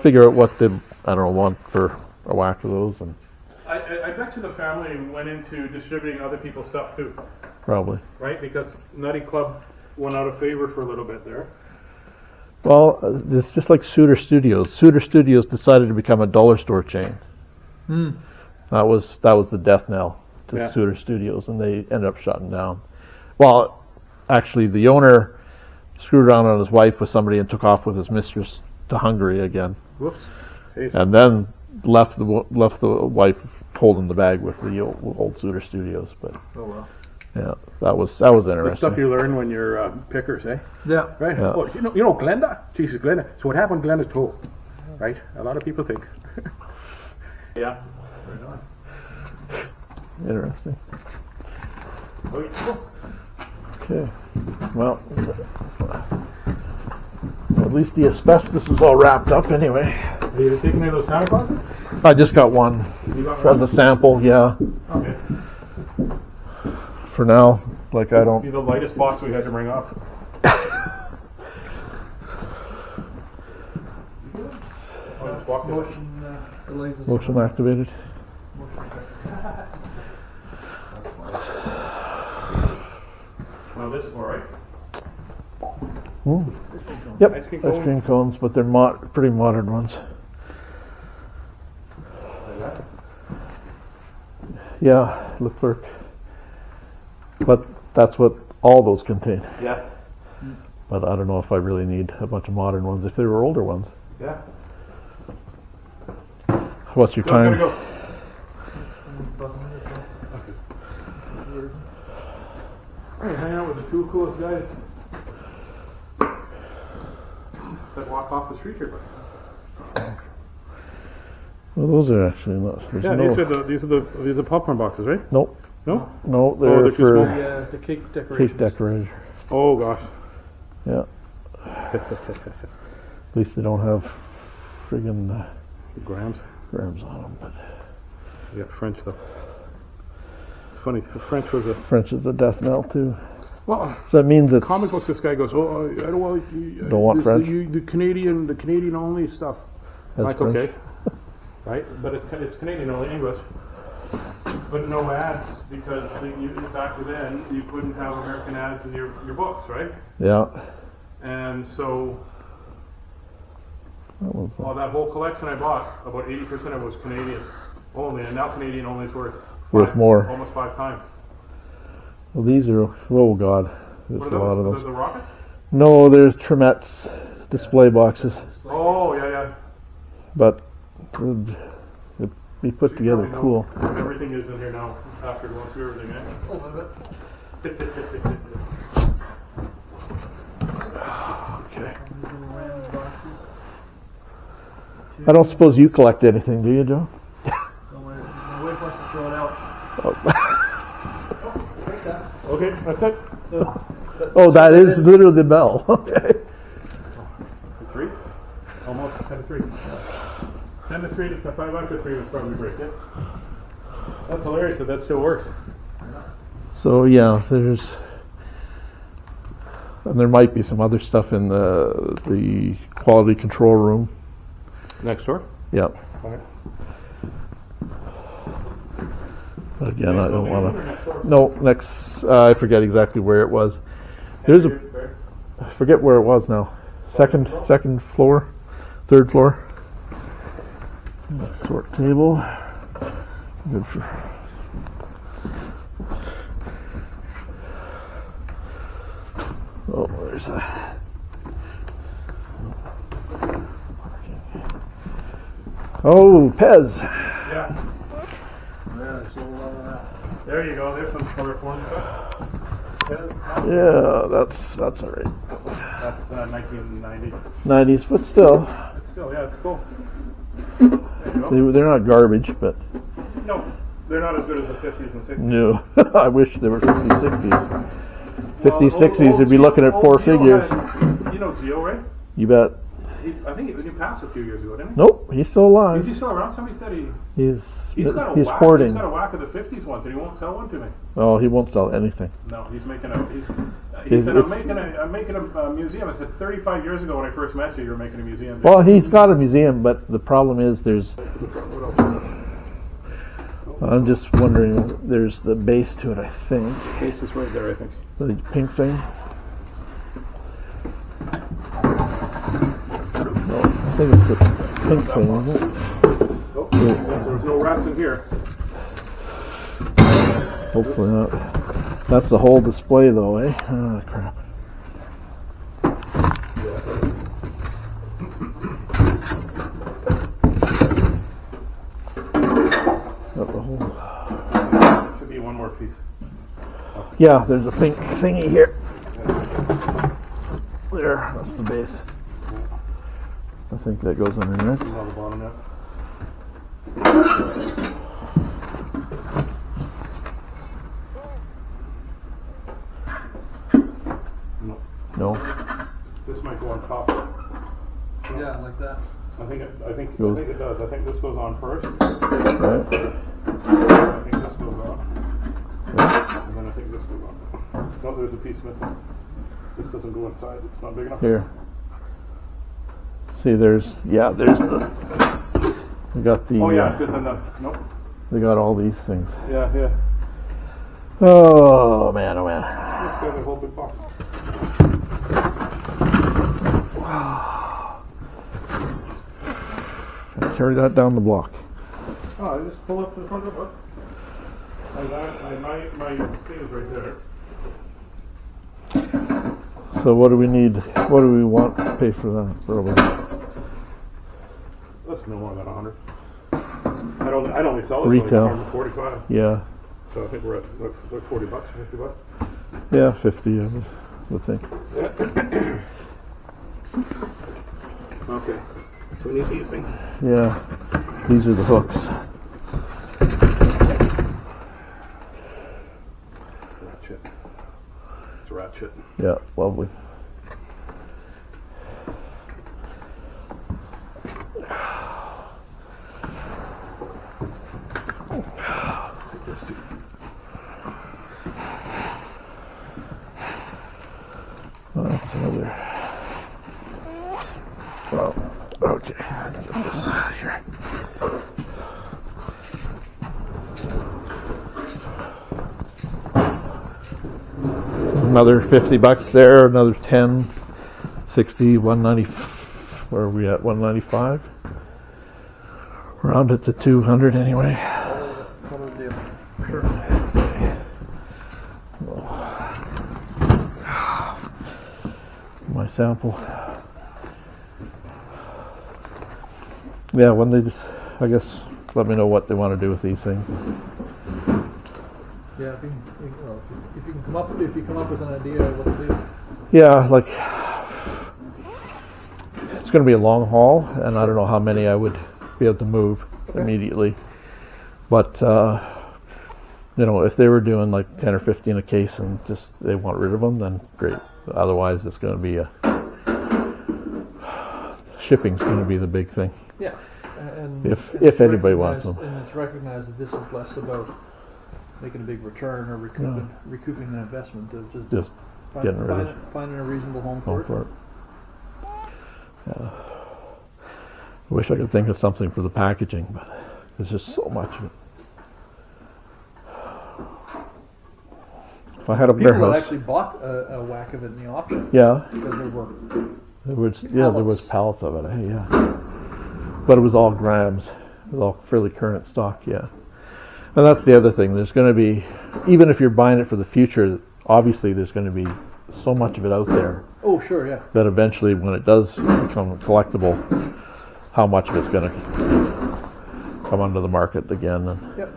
figure out what I don't know, want for a whack of those, and I bet you the family went into distributing other people's stuff too, probably. right? Because Nutty Club went out of favor for a little bit there. Well, it's just like Suter Studios. Suter Studios decided to become a dollar store chain. That was the death knell to Yeah. Suter Studios, and they ended up shutting down. Well, actually, the owner screwed around on his wife with somebody and took off with his mistress to Hungary again, Whoops. Hey, and then left the wife holding the bag with the old Suter Studios. But Oh well. yeah, that was the interesting. stuff you learn when you're pickers, eh? Yeah. Right? Yeah. Oh, you know Glenda? Jesus, Glenda. So what happened, Glenda's told, right? A lot of people think. Yeah. Interesting. Okay. Okay. Well, at least the asbestos is all wrapped up anyway. Have you taken any of those Santa Clauses? I just got one You got as one? a sample, yeah. Okay. For now, like I don't. Be the lightest box we had to bring up. Oh, just walk this way. Motion delayed. Motion activated. Now this, all right. Yep, Ice cream ice cream cones, but they're pretty modern ones. Like that. Yeah, Leclerc. But that's what all those contain. Yeah. But I don't know if I really need a bunch of modern ones. If they were older ones. Yeah. What's your Go, gotta time? go. Hey, hang out with the two coolest guys that walk off the street here. Well, those are actually not. There's Yeah, no, these are popcorn boxes, right? Nope. No? No, they're they're too for small. The cake decorations. cake decoration. Oh gosh. Yeah. At least they don't have friggin' Grams. grams on them. But You got French though. It's funny. The French was a French is a death knell too. well. So that means it's Comic books. This guy goes, oh, I don't want. Don't want the, French? The Canadian only stuff. That's Like French. okay, right? But it's Canadian only English. But no ads because back then you couldn't have American ads in your books, right? Yeah. And so That was that whole collection I bought, about 80% of it was Canadian only, and now Canadian only is worth more. almost 5 times. Well, these are. Oh God, there's What a are lot of those? those. The rockets? No, there's Tremette's display boxes, Oh yeah. but it'd be put together Probably cool. know everything is in here now after going through everything. Eh? A little bit. Okay. I don't suppose you collect anything, do you, Joe? So my wife wants to throw it out. Okay, that's it. Oh, that is literally the bell. Okay. 3? Almost 10 to 3. 10 to 3 to 5 after 3 was probably great. Yeah. That's hilarious that still works. So yeah, there's And there might be some other stuff in the quality control room. Next door? Yep. Okay. But again, I don't want to. No, next. I forget exactly where it was. There's a. I forget where it was now. Second floor, third floor. Sort table. Good for. Oh, there's a. Oh, Pez. Yeah. There you go. There's some color for you. Yeah, that's all right. That's 1990s. 90s, but still, It's still, yeah, it's cool. There you go. they're not garbage, but No, they're not as good as the 50s and 60s. no. I wish they were 50s, 60s. 50s, Well, 60s, you'd be looking at four figures. You know Gio, right? You bet. I think he passed a few years ago, didn't he? Nope, he's still alive. Is he still around? Somebody said He's he's hoarding. got a whack of the 50s ones, and he won't sell one to me. Oh, he won't sell anything. No, he's making a. He said, I'm making a museum. I said, 35 years ago when I first met you, you were making a museum. Well, he's got a museum, but the problem is I'm just wondering, there's the base to it, I think. Case is right there, I think. The pink thing. No, I think it's the pink thing, isn't it? Oh, there's no rats in here. Hopefully not. That's the whole display, though, eh? Ah, crap. Got the whole. Should be one more piece. Yeah, there's a pink thingy here. There, that's the base. I think that goes underneath. On the bottom now. No. This might go on top. Yeah, like that. I think it Goes- does. I think this goes on first. Right? I think this goes on. And then I think this goes on. No, there's a piece missing. This doesn't go inside. It's not big enough. Here. See, there's the. We got the. Oh yeah, because then nope. They got all these things. Yeah. Oh man, oh man. Let's get a whole big box. Carry that down the block. Oh, I just pull up to the front of the book. My thing is right there. So what do we need? What do we want to pay for that? Probably. That's no more than 100. I'd only sell it Retail. for like 145. Yeah. So I think we're at like 40 bucks, 50 bucks. Yeah, 50 I would think. Okay. So we need these things. Yeah. These are the hooks. Rat shit. It's rat shit. Yeah, lovely. Take this too. Oh, that's another. Well, okay. Get this out of here. Another 50 bucks there, another 10, 60, 190. Where are we at? 195? Round it to 200 anyway. Sure. My sample. Yeah, when they just, I guess, let me know what they want to do with these things. Yeah, if you come up with an idea of what to do. Yeah, like it's going to be a long haul, and I don't know how many I would be able to move immediately. But you know, if they were doing like 10 or 15 a case and just they want rid of them, then great. Otherwise, it's going to be shipping's going to be the big thing. Yeah. And If it's anybody wants recognized- them. And it's recognized that this is less about making a big return or recouping an investment of just getting rid of. Finding a reasonable home for it. Yeah. I wish I could think of something for the packaging, but there's just so much of it. If I had a People warehouse. had actually bought a whack of it in the auction. Yeah. Because there were There was pallets of it. Yeah. But it was all grams. It was all fairly current stock. Yeah. And that's the other thing. There's going to be, even if you're buying it for the future, obviously there's going to be so much of it out there. Oh, sure, yeah. That eventually, when it does become collectible, how much of it's going to come onto the market again. And yep.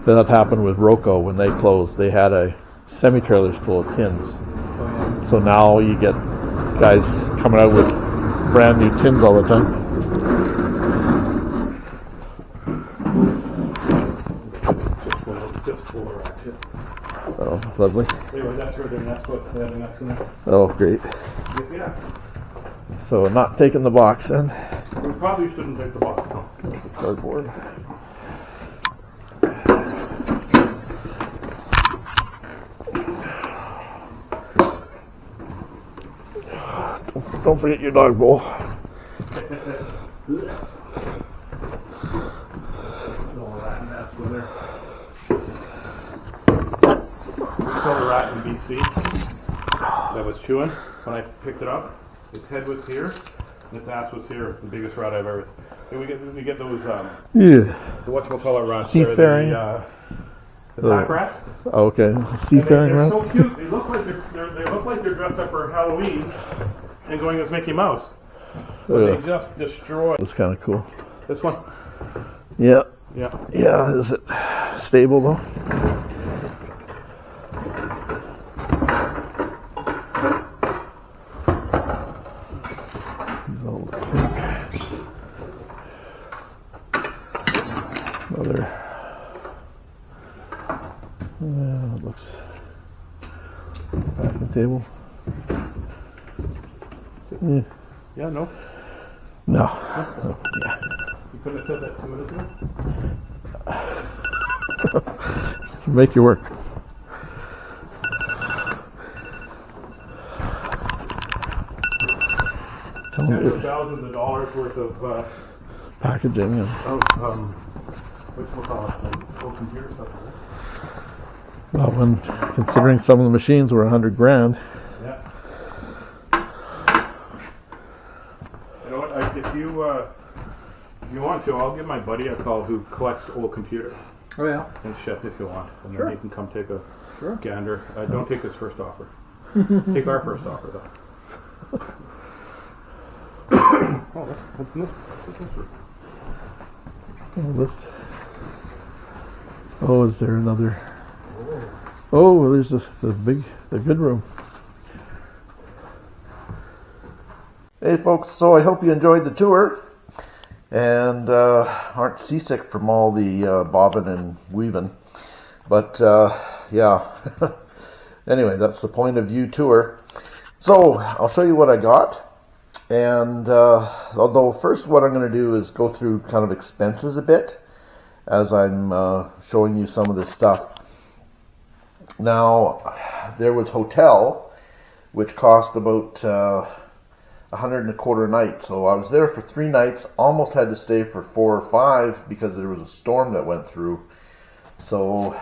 that happened with Roco when they closed. They had a semi-trailers full of tins. Oh, yeah. So now you get guys coming out with brand new tins all the time. Just full of rack. Oh, lovely. Anyway, that's where that's what's and that's in there. Oh, great. Yeah. So not taking the box then. We probably shouldn't take the box. Cardboard. Don't forget your dog bowl. Saw the rat in BC that was chewing when I picked it up. Its head was here, and its ass was here. It's the biggest rat I've ever. We get those the whatchamacallit rats. Seafaring. The black rats. Oh, okay. Seafaring they're rats. so cute. They look like they're dressed up for Halloween and going as Mickey Mouse. But they just destroy. That's kind of cool. This one. Yeah. Yeah. Yeah. Is it stable though? Another. Yeah, it looks back on the table. Yeah. Yeah. No. No. Oh, yeah. You couldn't have said that 2 minutes ago. Make you work. Tens of thousands of dollars worth of Packaging and old computer stuff. well, when considering some of the machines were $100 grand. Yeah. You know what? If you want to, I'll give my buddy a call who collects old computers. Oh, yeah. And shit, if you want, and Sure. then he can come take a Sure. gander. Don't take his first offer. Take our first offer though. Oh, what's in this? What's this for? Oh, this. Oh, is there another? Oh, well, there's the good room. Hey, folks. So I hope you enjoyed the tour, and aren't seasick from all the bobbing and weaving. But yeah. Anyway, that's the point of view tour. So I'll show you what I got. And although first what I'm going to do is go through kind of expenses a bit as I'm showing you some of this stuff. Now, there was hotel, which cost about $125 a night. So I was there for 3 nights, almost had to stay for 4 or 5 because there was a storm that went through. So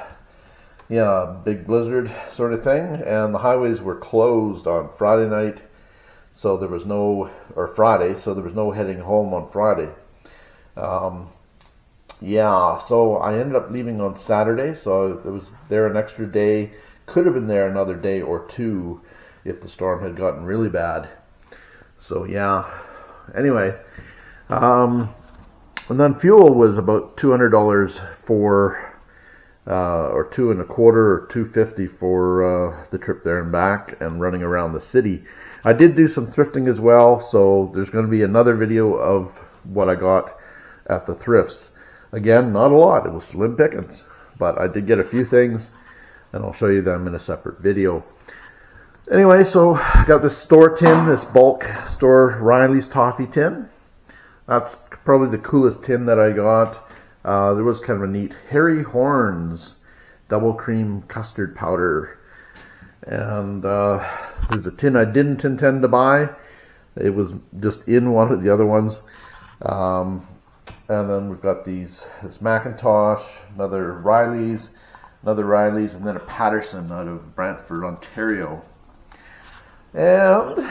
yeah, big blizzard sort of thing, and the highways were closed on Friday night. So there was Friday, so there was no heading home on Friday. Yeah, so I ended up leaving on Saturday, so I was there an extra day. Could have been there another day or 2 if the storm had gotten really bad. So yeah, anyway. And then fuel was about $200 for, or $225 or $250 for the trip there and back and running around the city. I did do some thrifting as well, so there's going to be another video of what I got at the thrifts. Again, not a lot, it was slim pickings, but I did get a few things, and I'll show you them in a separate video. Anyway, so I got this store tin, this bulk store Riley's Toffee tin. That's probably the coolest tin that I got. There was kind of a neat Harry Horns double cream custard powder. And there's a tin I didn't intend to buy. It was just in one of the other ones. And then we've got this Macintosh, another Riley's, and then a Patterson out of Brantford, Ontario. And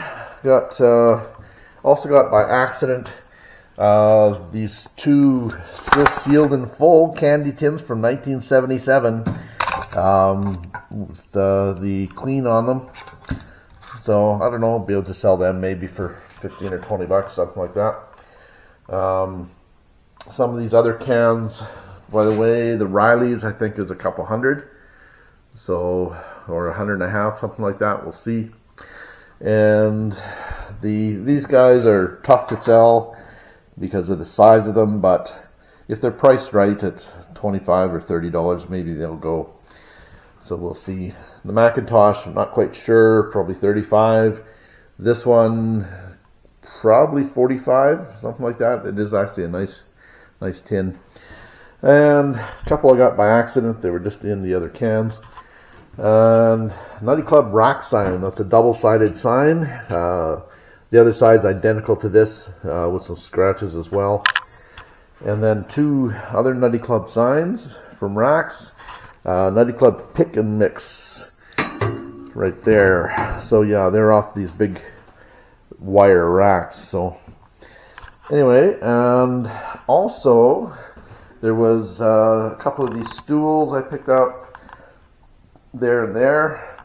also got by accident these two still sealed in full candy tins from 1977 with the Queen on them. So I don't know, I'll be able to sell them maybe for 15 or 20 bucks, something like that. Some of these other cans, by the way, the Riley's I think is a couple hundred, so, or 150, something like that, we'll see. And these guys are tough to sell because of the size of them, but if they're priced right at $25 or $30, maybe they'll go. So we'll see. The Macintosh, I'm not quite sure, probably $35. This one, probably $45, something like that. It is actually a nice tin. And a couple I got by accident. They were just in the other cans. And Nutty Club rack sign. That's a double-sided sign. The other side's identical to this, with some scratches as well. And then two other Nutty Club signs from racks. Nutty Club Pick and Mix. Right there. So yeah, they're off these big wire racks. So anyway, and also there was a couple of these stools I picked up there and there.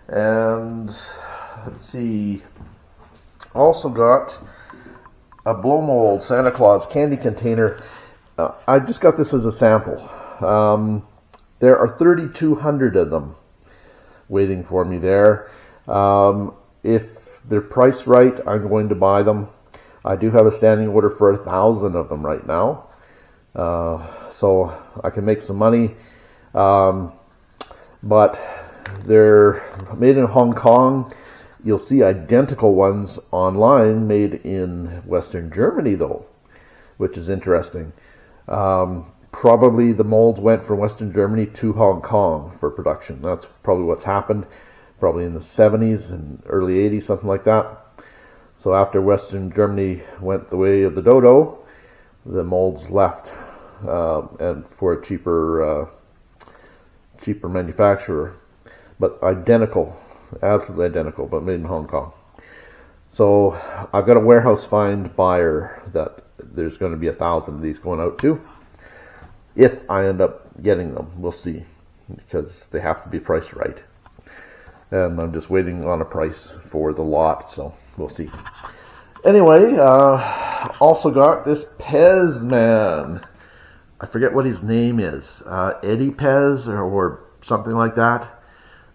And let's see, also got a blow mold Santa Claus candy container. I just got this as a sample. There are 3,200 of them waiting for me there. If they're priced right, I'm going to buy them. I do have a standing order for 1,000 of them right now, so I can make some money. But they're made in Hong Kong. You'll see identical ones online made in Western Germany though, which is interesting. Probably the molds went from Western Germany to Hong Kong for production. That's probably what's happened, probably in the 70s and early 80s, something like that. So after Western Germany went the way of the dodo, the molds left, and for a cheaper manufacturer, but identical, absolutely identical, but made in Hong Kong. So I've got a warehouse find buyer that there's going to be 1,000 of these going out to. If I end up getting them, we'll see, because they have to be priced right. And I'm just waiting on a price for the lot, so we'll see. Anyway, also got this Pez man. I forget what his name is. Eddie Pez or something like that.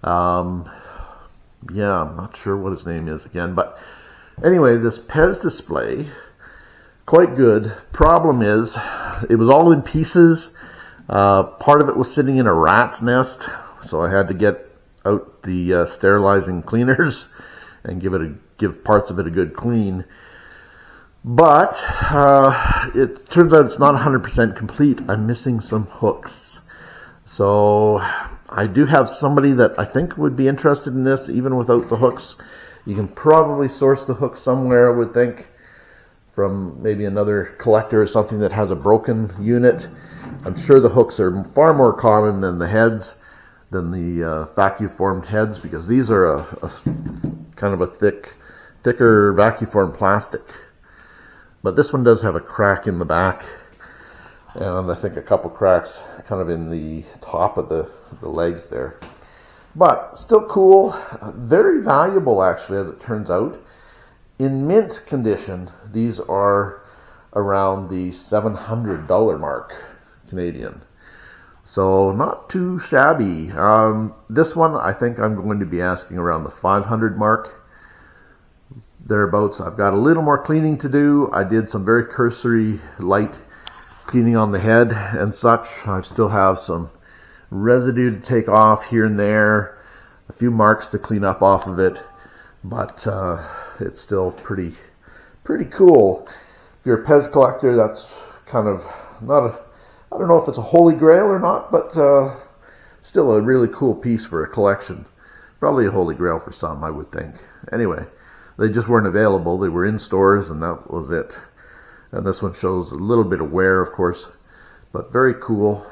Yeah, I'm not sure what his name is again. But anyway, this Pez display, quite good. Problem is, it was all in pieces. Part of it was sitting in a rat's nest, so I had to get out the sterilizing cleaners and give parts of it a good clean. But it turns out it's not 100% complete. I'm missing some hooks. So I do have somebody that I think would be interested in this, even without the hooks. You can probably source the hooks somewhere, I would think, from maybe another collector or something that has a broken unit. I'm sure the hooks are far more common than the heads, than the vacuum formed heads, because these are a kind of a thicker vacuum formed plastic. But this one does have a crack in the back, and I think a couple cracks kind of in the top of the legs there. But still cool, very valuable actually, as it turns out. In mint condition, these are around the $700 mark Canadian. So not too shabby. This one I think I'm going to be asking around the 500 mark, thereabouts. I've got a little more cleaning to do. I did some very cursory light cleaning on the head and such. I still have some residue to take off here and there, a few marks to clean up off of it, but it's still pretty cool. If you're a Pez collector, that's kind of I don't know if it's a holy grail or not, but still a really cool piece for a collection. Probably a holy grail for some, I would think. Anyway, they just weren't available. They were in stores, and that was it. And this one shows a little bit of wear, of course, but very cool.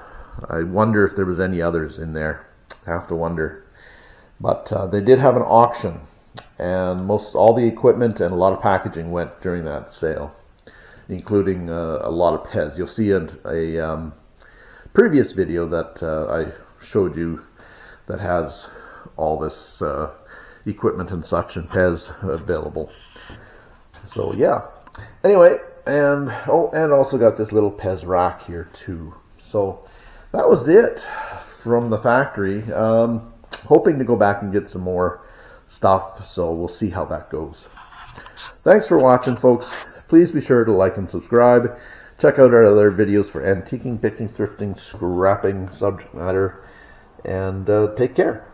I wonder if there was any others in there. I have to wonder. But they did have an auction, and all the equipment and a lot of packaging went during that sale, including a lot of Pez. You'll see in a previous video that I showed you that has all this equipment and such and Pez available. So yeah. Anyway, and also got this little Pez rack here too. So that was it from the factory. Hoping to go back and get some more stuff, so we'll see how that goes. Thanks for watching, folks. Please be sure to like and subscribe. Check out our other videos for antiquing, picking, thrifting, scrapping subject matter, and take care.